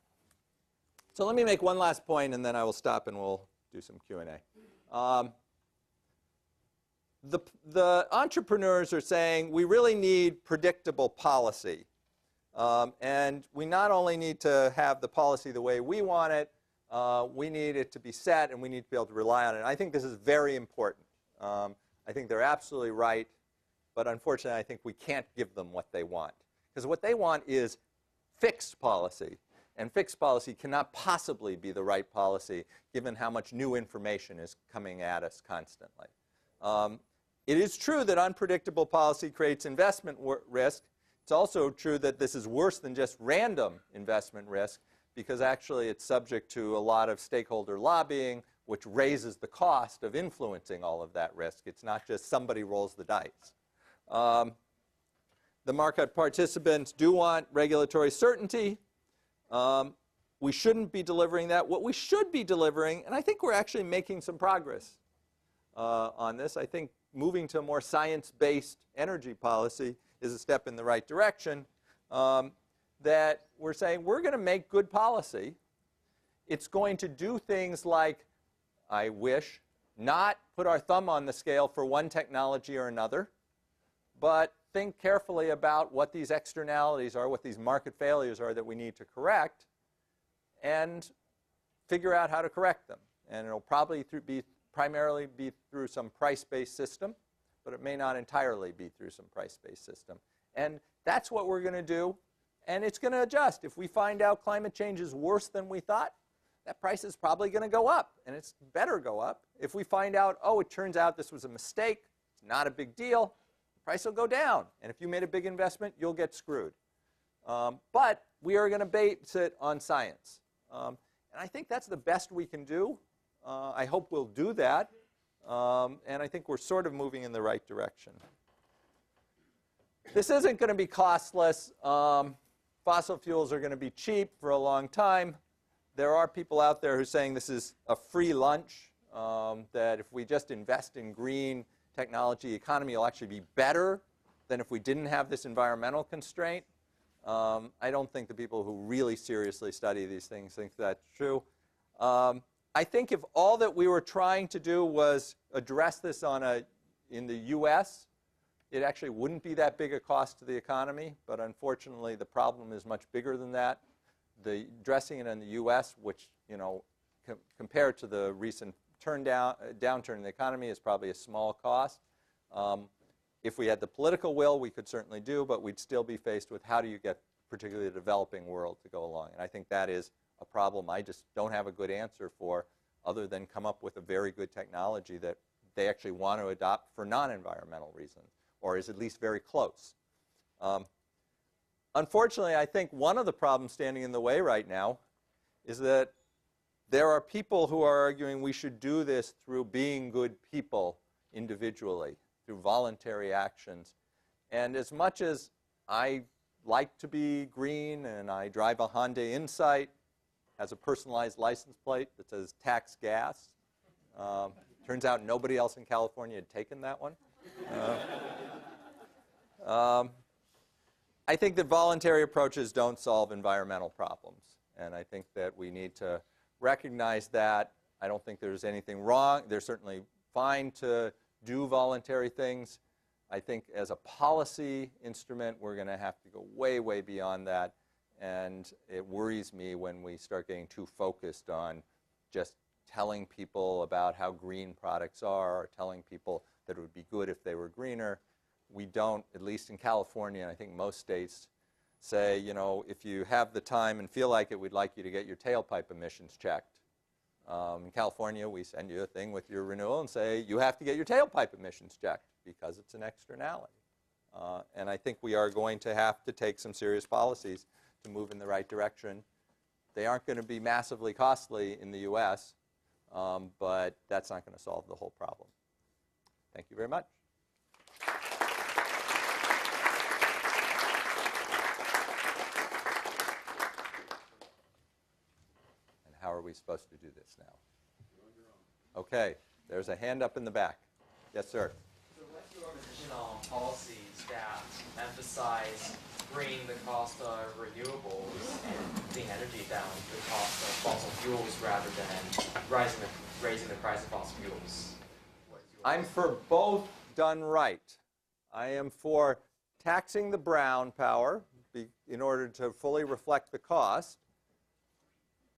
So let me make one last point, and then I will stop and we'll do some Q&A. The entrepreneurs are saying we really need predictable policy. And we not only need to have the policy the way we want it, we need it to be set and we need to be able to rely on it. And I think this is very important. I think they're absolutely right, but unfortunately I think we can't give them what they want. Because what they want is fixed policy. And fixed policy cannot possibly be the right policy given how much new information is coming at us constantly. It is true that unpredictable policy creates investment risk. It's also true that this is worse than just random investment risk because actually it's subject to a lot of stakeholder lobbying, which raises the cost of influencing all of that risk. It's not just somebody rolls the dice. The market participants do want regulatory certainty. We shouldn't be delivering that. What we should be delivering, and I think we're actually making some progress on this. I think moving to a more science-based energy policy is a step in the right direction, that we're saying we're going to make good policy. It's going to do things like, I wish, not put our thumb on the scale for one technology or another, but think carefully about what these externalities are, what these market failures are that we need to correct, and figure out how to correct them. And it'll probably primarily be through some price-based system, but it may not entirely be through some price-based system. And that's what we're going to do, and it's going to adjust. If we find out climate change is worse than we thought, that price is probably going to go up, and it's better go up. If we find out, oh, it turns out this was a mistake, it's not a big deal, the price will go down. And if you made a big investment, you'll get screwed. But we are going to base it on science. And I think that's the best we can do. I hope we'll do that. And I think we're sort of moving in the right direction. This isn't going to be costless. Fossil fuels are going to be cheap for a long time. There are people out there who are saying this is a free lunch, that if we just invest in green technology, the economy will actually be better than if we didn't have this environmental constraint. I don't think the people who really seriously study these things think that's true. I think if all that we were trying to do was address this in the US, it actually wouldn't be that big a cost to the economy. But unfortunately, the problem is much bigger than that. Addressing it in the US, which, compared to the recent downturn in the economy, is probably a small cost. If we had the political will, we could certainly do, but we'd still be faced with how do you get particularly the developing world to go along. And I think that is a problem I just don't have a good answer for, other than come up with a very good technology that they actually want to adopt for non-environmental reasons, or is at least very close. Unfortunately, I think one of the problems standing in the way right now is that there are people who are arguing we should do this through being good people individually, through voluntary actions. And as much as I like to be green and I drive a Hyundai Insight, has a personalized license plate that says tax gas. Turns out nobody else in California had taken that one. I think that voluntary approaches don't solve environmental problems. And I think that we need to recognize that. I don't think there's anything wrong. They're certainly fine to do voluntary things. I think as a policy instrument, we're going to have to go way, way beyond that. And it worries me when we start getting too focused on just telling people about how green products are, or telling people that it would be good if they were greener. We don't, at least in California, and I think most states, say, you know, if you have the time and feel like it, we'd like you to get your tailpipe emissions checked. In California, we send you a thing with your renewal and say, you have to get your tailpipe emissions checked because it's an externality. And I think we are going to have to take some serious policies to move in the right direction. They aren't going to be massively costly in the US, but that's not going to solve the whole problem. Thank you very much. And how are we supposed to do this now? Okay, there's a hand up in the back. Yes, sir. So what's your position on policies that emphasize bringing the cost of renewables and clean energy down to the cost of fossil fuels rather than raising the price of fossil fuels? I'm for both done right. I am for taxing the brown power in order to fully reflect the cost,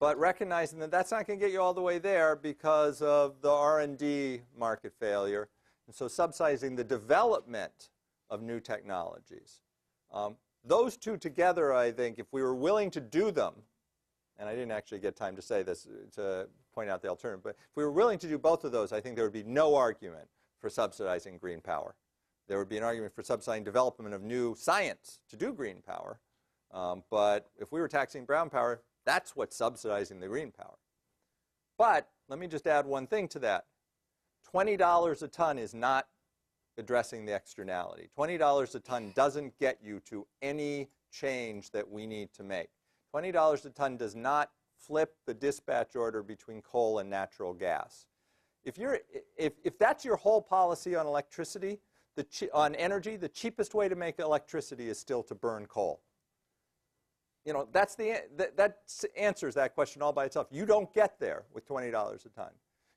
but recognizing that that's not going to get you all the way there because of the R&D market failure. And so subsidizing the development of new technologies. Those two together, I think, if we were willing to do them, and I didn't actually get time to say this to point out the alternative, but if we were willing to do both of those, I think there would be no argument for subsidizing green power. There would be an argument for subsidizing development of new science to do green power. But if we were taxing brown power, that's what's subsidizing the green power. But let me just add one thing to that. $20 a ton is not addressing the externality. $20 a ton doesn't get you to any change that we need to make. $20 a ton does not flip the dispatch order between coal and natural gas. If that's your whole policy on electricity, on energy, the cheapest way to make electricity is still to burn coal. You know, that answers that question all by itself. You don't get there with $20 a ton.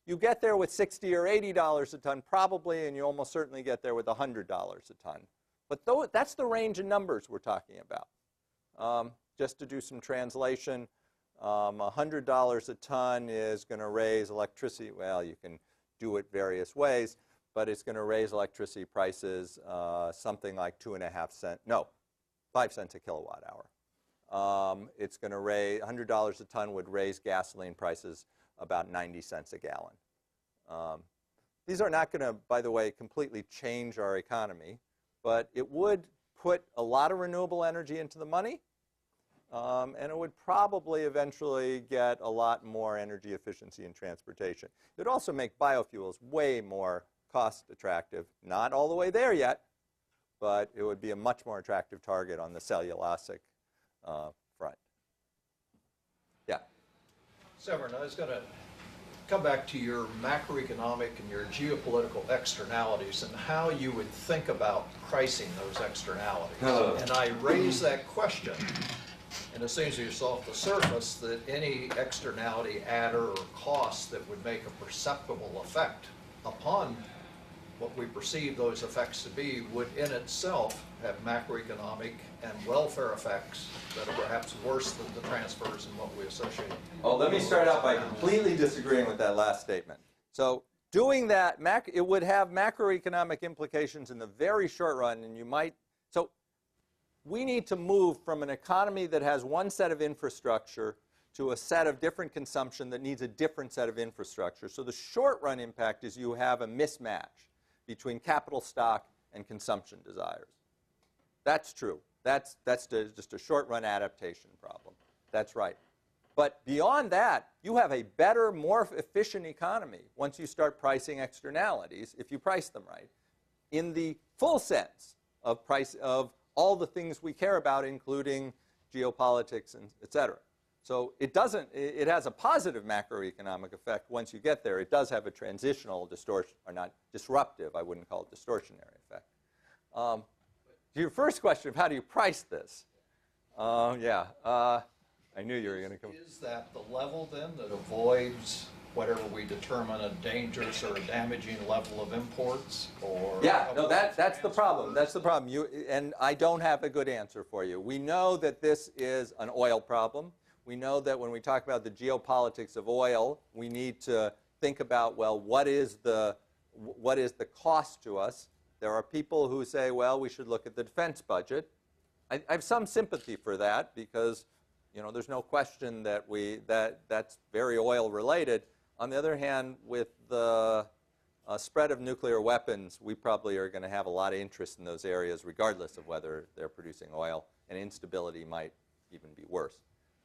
You get there with $60 or $80 a ton probably, and you almost certainly get there with $100 a ton. But that's the range of numbers we're talking about. Just to do some translation, $100 a ton is going to raise electricity. Well, you can do it various ways, but it's going to raise electricity prices something like 5 cents a kilowatt hour. It's going to raise $100 a ton would raise gasoline prices about 90 cents a gallon. These are not going to, by the way, completely change our economy, but it would put a lot of renewable energy into the money, and it would probably eventually get a lot more energy efficiency in transportation. It would also make biofuels way more cost attractive. Not all the way there yet, but it would be a much more attractive target on the cellulosic front. Yeah. Severin, I was going to come back to your macroeconomic and your geopolitical externalities and how you would think about pricing those externalities. And I raise that question, and it seems to yourself the surface that any externality adder or cost that would make a perceptible effect upon what we perceive those effects to be would in itself have macroeconomic and welfare effects that are perhaps worse than the transfers and what we associate. Oh, let me start out by completely disagreeing with that last statement. So doing that, it would have macroeconomic implications in the very short run, and you might, so we need to move from an economy that has one set of infrastructure to a set of different consumption that needs a different set of infrastructure. So the short run impact is you have a mismatch between capital stock and consumption desires. That's true. That's just a short-run adaptation problem. That's right. But beyond that, you have a better, more efficient economy once you start pricing externalities, if you price them right, in the full sense of all the things we care about, including geopolitics and et cetera. So it doesn't, it has a positive macroeconomic effect once you get there. It does have a transitional distortion, or not disruptive, I wouldn't call it distortionary effect. To your first question of how do you price this? I knew you were going to come. Is that the level then that avoids whatever we determine a dangerous or a damaging level of imports? Or Yeah, no, that's the problem. That's the problem. And I don't have a good answer for you. We know that this is an oil problem. We know that when we talk about the geopolitics of oil, we need to think about, well, what is the cost to us? There are people who say, well, we should look at the defense budget. I have some sympathy for that because, you know, there's no question that that's very oil related. On the other hand, with the spread of nuclear weapons, we probably are going to have a lot of interest in those areas regardless of whether they're producing oil, and instability might even be worse.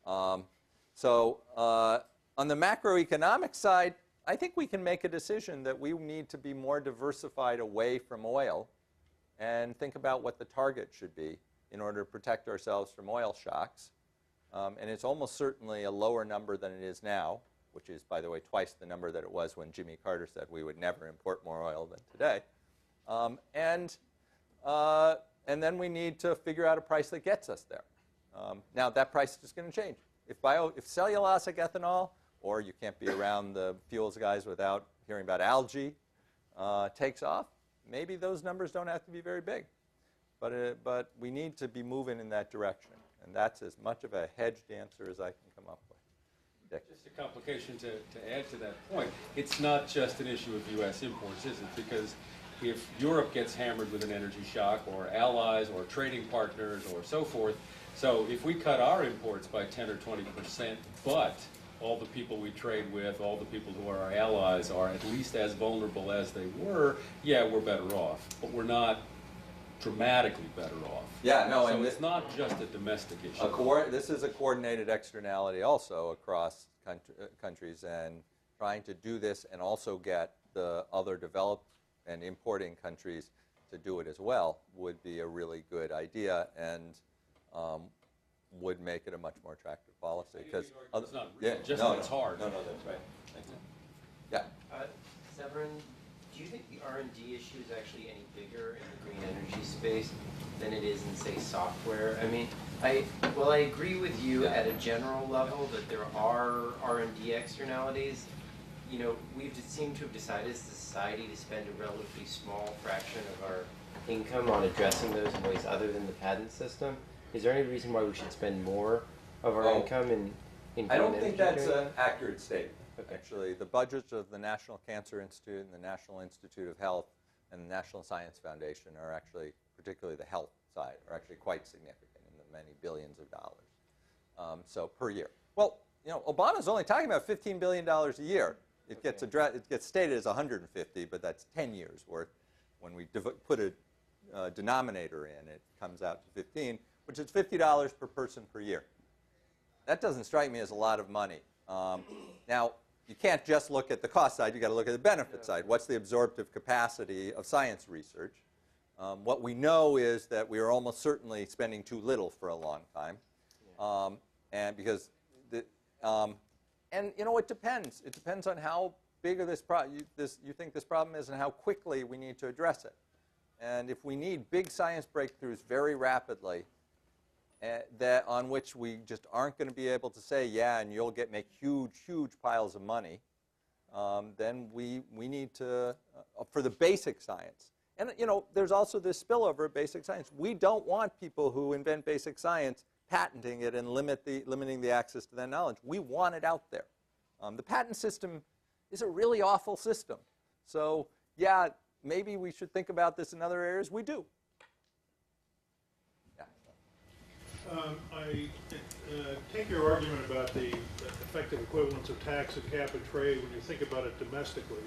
On the macroeconomic side, I think we can make a decision that we need to be more diversified away from oil and think about what the target should be in order to protect ourselves from oil shocks. And it's almost certainly a lower number than it is now, which is, by the way, twice the number that it was when Jimmy Carter said we would never import more oil than today. And then we need to figure out a price that gets us there. Now, that price is going to change. If cellulosic ethanol, or you can't be around the fuels guys without hearing about algae, takes off, maybe those numbers don't have to be very big. But we need to be moving in that direction. And that's as much of a hedged answer as I can come up with. Dick. Just a complication to add to that point. It's not just an issue of U.S. imports, is it? Because if Europe gets hammered with an energy shock, or allies, or trading partners, or so forth, so if we cut our imports by 10 or 20%, but all the people we trade with, all the people who are our allies are at least as vulnerable as they were, yeah, we're better off. But we're not dramatically better off. Yeah, no, so and it's not just a domestic issue. This is a coordinated externality also across countries, and trying to do this and also get the other developed and importing countries to do it as well would be a really good idea, and would make it a much more attractive policy. Because it's not really, just that it's hard. No, that's right. Yeah. Severin, do you think the R&D issue is actually any bigger in the green energy space than it is in, say, software? I mean, I agree with you at a general level that there are R&D externalities. You know, we've seemed to have decided as a society to spend a relatively small fraction of our income on addressing those in ways other than the patent system. Is there any reason why we should spend more of our income in green energy? I don't think that's an accurate statement. Okay. Actually, the budgets of the National Cancer Institute and the National Institute of Health and the National Science Foundation are actually, particularly the health side, are actually quite significant in the many billions of dollars. So per year. Well, you know, Obama's only talking about $15 billion a year. It gets stated as 150, but that's 10 years worth. When we put a denominator in, it comes out to 15, which is $50 per person per year. That doesn't strike me as a lot of money. Now, you can't just look at the cost side. You've got to look at the benefit side. What's the absorptive capacity of science research? What we know is that we are almost certainly spending too little for a long time. And because, and you know, it depends. It depends on how big of you think this problem is and how quickly we need to address it. And if we need big science breakthroughs very rapidly, on which we just aren't going to be able to say, yeah, and you'll make huge, huge piles of money, then we need to, for the basic science. And, you know, there's also this spillover of basic science. We don't want people who invent basic science patenting it and limiting the access to that knowledge. We want it out there. The patent system is a really awful system. So, yeah, maybe we should think about this in other areas. We do. I take your argument about the effective equivalence of tax and cap and trade when you think about it domestically,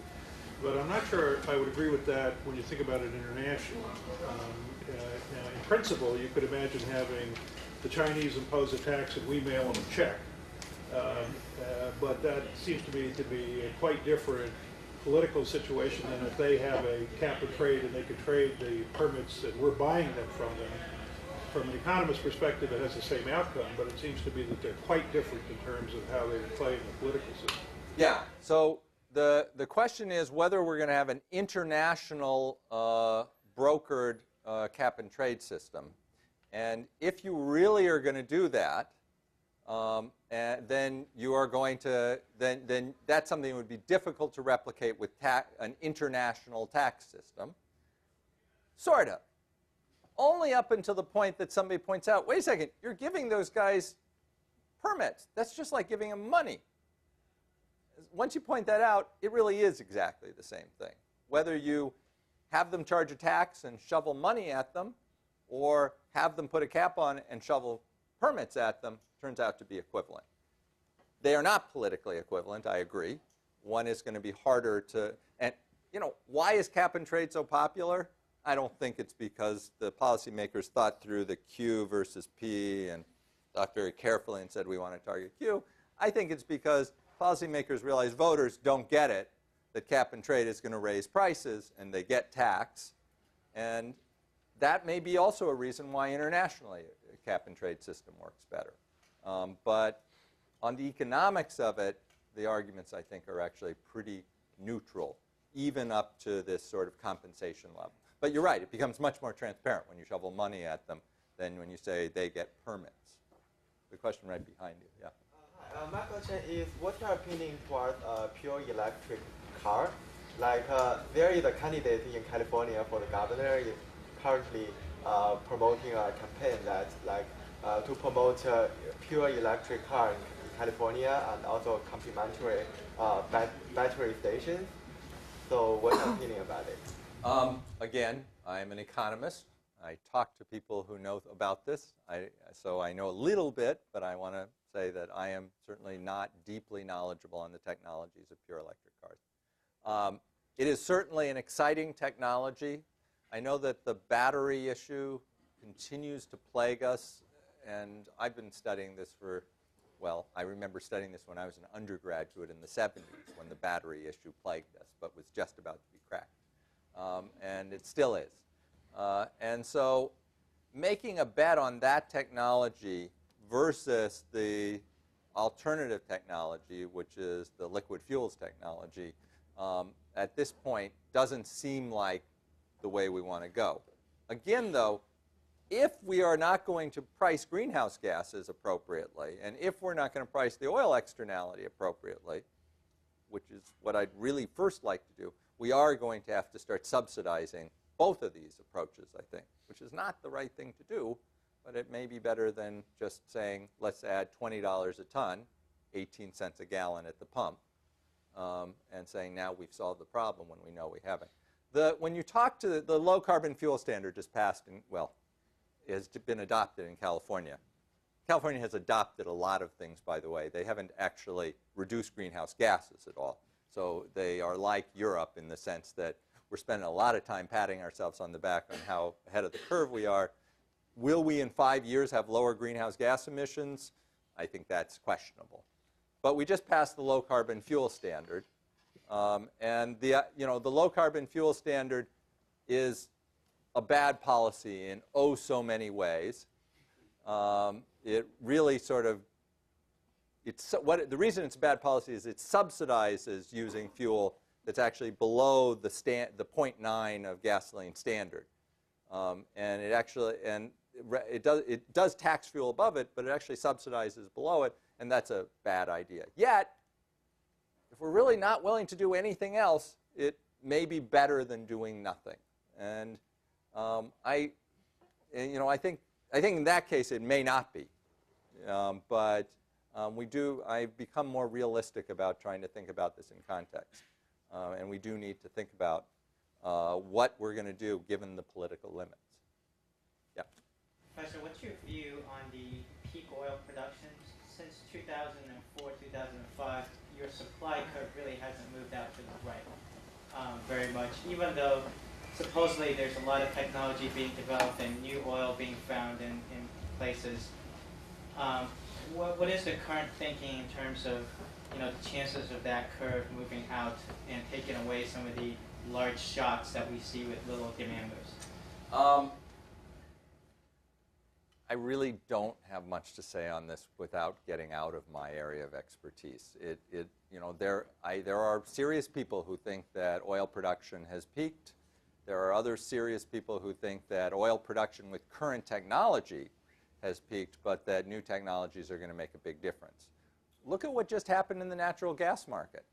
but I'm not sure I would agree with that when you think about it internationally. Now, in principle, you could imagine having the Chinese impose a tax and we mail them a check, but that seems to me to be a quite different political situation than if they have a cap and trade and they could trade the permits and we're buying them from them. from an economist's perspective, it has the same outcome, but it seems to be that they're quite different in terms of how they play in the political system. Yeah. So the question is whether we're going to have an international brokered cap and trade system. And if you really are going to do that, and then you are going to, then that's something that would be difficult to replicate with an international tax system. Sort of. Only up until the point that somebody points out, wait a second, you're giving those guys permits. That's just like giving them money. Once you point that out, it really is exactly the same thing. Whether you have them charge a tax and shovel money at them, or have them put a cap on and shovel permits at them, turns out to be equivalent. They are not politically equivalent, I agree. One is going to be harder to, and you know, why is cap and trade so popular? I don't think it's because the policymakers thought through the Q versus P and thought very carefully and said we want to target Q. I think it's because policymakers realize voters don't get it, that cap and trade is going to raise prices and they get tax. And that may be also a reason why internationally a cap and trade system works better. But on the economics of it, the arguments, I think, are actually pretty neutral, even up to this sort of compensation level. But you're right, it becomes much more transparent when you shovel money at them than when you say they get permits. The question right behind you, yeah. My question is, what's your opinion toward a pure electric car? Like, there is a candidate in California for the governor is currently promoting a campaign that's like to promote a pure electric car in California and also complementary battery stations. So what's your opinion about it? Again, I'm an economist. I talk to people who know about this. So I know a little bit, but I want to say that I am certainly not deeply knowledgeable on the technologies of pure electric cars. It is certainly an exciting technology. I know that the battery issue continues to plague us, and I've been studying this for, well, I remember studying this when I was an undergraduate in the 70s, when the battery issue plagued us, but was just about to be cracked. And it still is. And so making a bet on that technology versus the alternative technology, which is the liquid fuels technology, at this point doesn't seem like the way we want to go. Again, though, if we are not going to price greenhouse gases appropriately, and if we're not going to price the oil externality appropriately, which is what I'd really first like to do, we are going to have to start subsidizing both of these approaches, I think, which is not the right thing to do, but it may be better than just saying, let's add $20 a ton, 18 cents a gallon at the pump, and saying now we've solved the problem when we know we haven't. When you talk to the low carbon fuel standard just passed, has been adopted in California. California has adopted a lot of things, by the way. They haven't actually reduced greenhouse gases at all. So they are like Europe in the sense that we're spending a lot of time patting ourselves on the back on how ahead of the curve we are. Will we in 5 years have lower greenhouse gas emissions? I think that's questionable. But we just passed the low carbon fuel standard. And the low carbon fuel standard is a bad policy in oh so many ways. It really sort of, the reason it's a bad policy is it subsidizes using fuel that's actually below the 0.9 of gasoline standard. And it does tax fuel above it, but it actually subsidizes below it, and that's a bad idea. Yet, if we're really not willing to do anything else, it may be better than doing nothing. And I think in that case it may not be. But I've become more realistic about trying to think about this in context. And we do need to think about what we're going to do given the political limits. Yeah. Professor, what's your view on the peak oil production? Since 2004, 2005, your supply curve really hasn't moved out to the right very much, even though supposedly there's a lot of technology being developed and new oil being found in places. What is the current thinking in terms of the chances of that curve moving out and taking away some of the large shocks that we see with little demand moves? I really don't have much to say on this without getting out of my area of expertise. There are serious people who think that oil production has peaked. There are other serious people who think that oil production with current technology has peaked, but that new technologies are going to make a big difference. Look at what just happened in the natural gas market.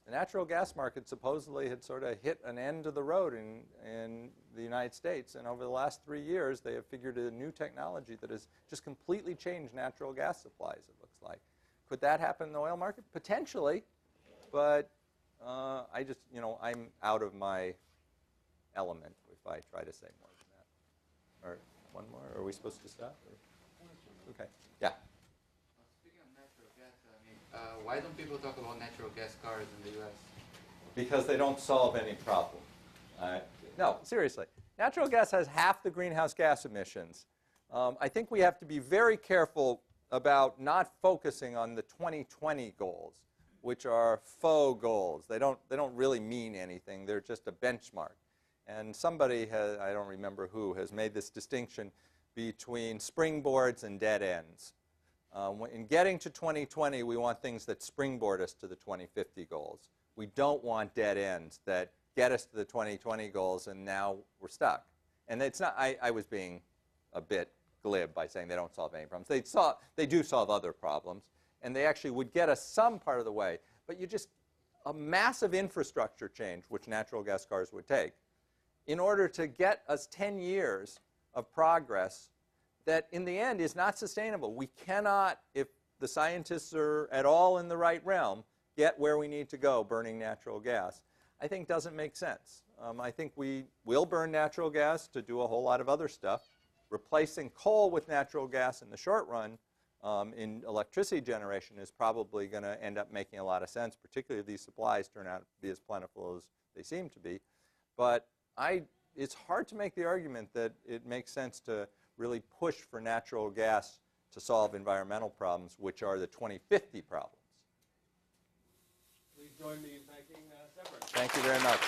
The natural gas market supposedly had sort of hit an end of the road in the United States, and over the last 3 years they have figured a new technology that has just completely changed natural gas supplies, it looks like. Could that happen in the oil market? Potentially, but I'm out of my element if I try to say more than that. Or one more? Are we supposed to stop? Or? Okay. Yeah. Speaking of natural gas, why don't people talk about natural gas cars in the U.S.? Because they don't solve any problem. No, seriously. Natural gas has half the greenhouse gas emissions. I think we have to be very careful about not focusing on the 2020 goals, which are faux goals. They don't really mean anything. They're just a benchmark. And somebody has, I don't remember who, has made this distinction between springboards and dead ends. In getting to 2020, we want things that springboard us to the 2050 goals. We don't want dead ends that get us to the 2020 goals and now we're stuck. And it's not, I was being a bit glib by saying they don't solve any problems. They do solve other problems, and they actually would get us some part of the way. But a massive infrastructure change, which natural gas cars would take, in order to get us 10 years of progress that in the end is not sustainable. We cannot, if the scientists are at all in the right realm, get where we need to go burning natural gas. I think doesn't make sense. I think we will burn natural gas to do a whole lot of other stuff. Replacing coal with natural gas in the short run in electricity generation is probably going to end up making a lot of sense, particularly if these supplies turn out to be as plentiful as they seem to be. But it's hard to make the argument that it makes sense to really push for natural gas to solve environmental problems, which are the 2050 problems. Please join me in thanking Severin. Thank you very much.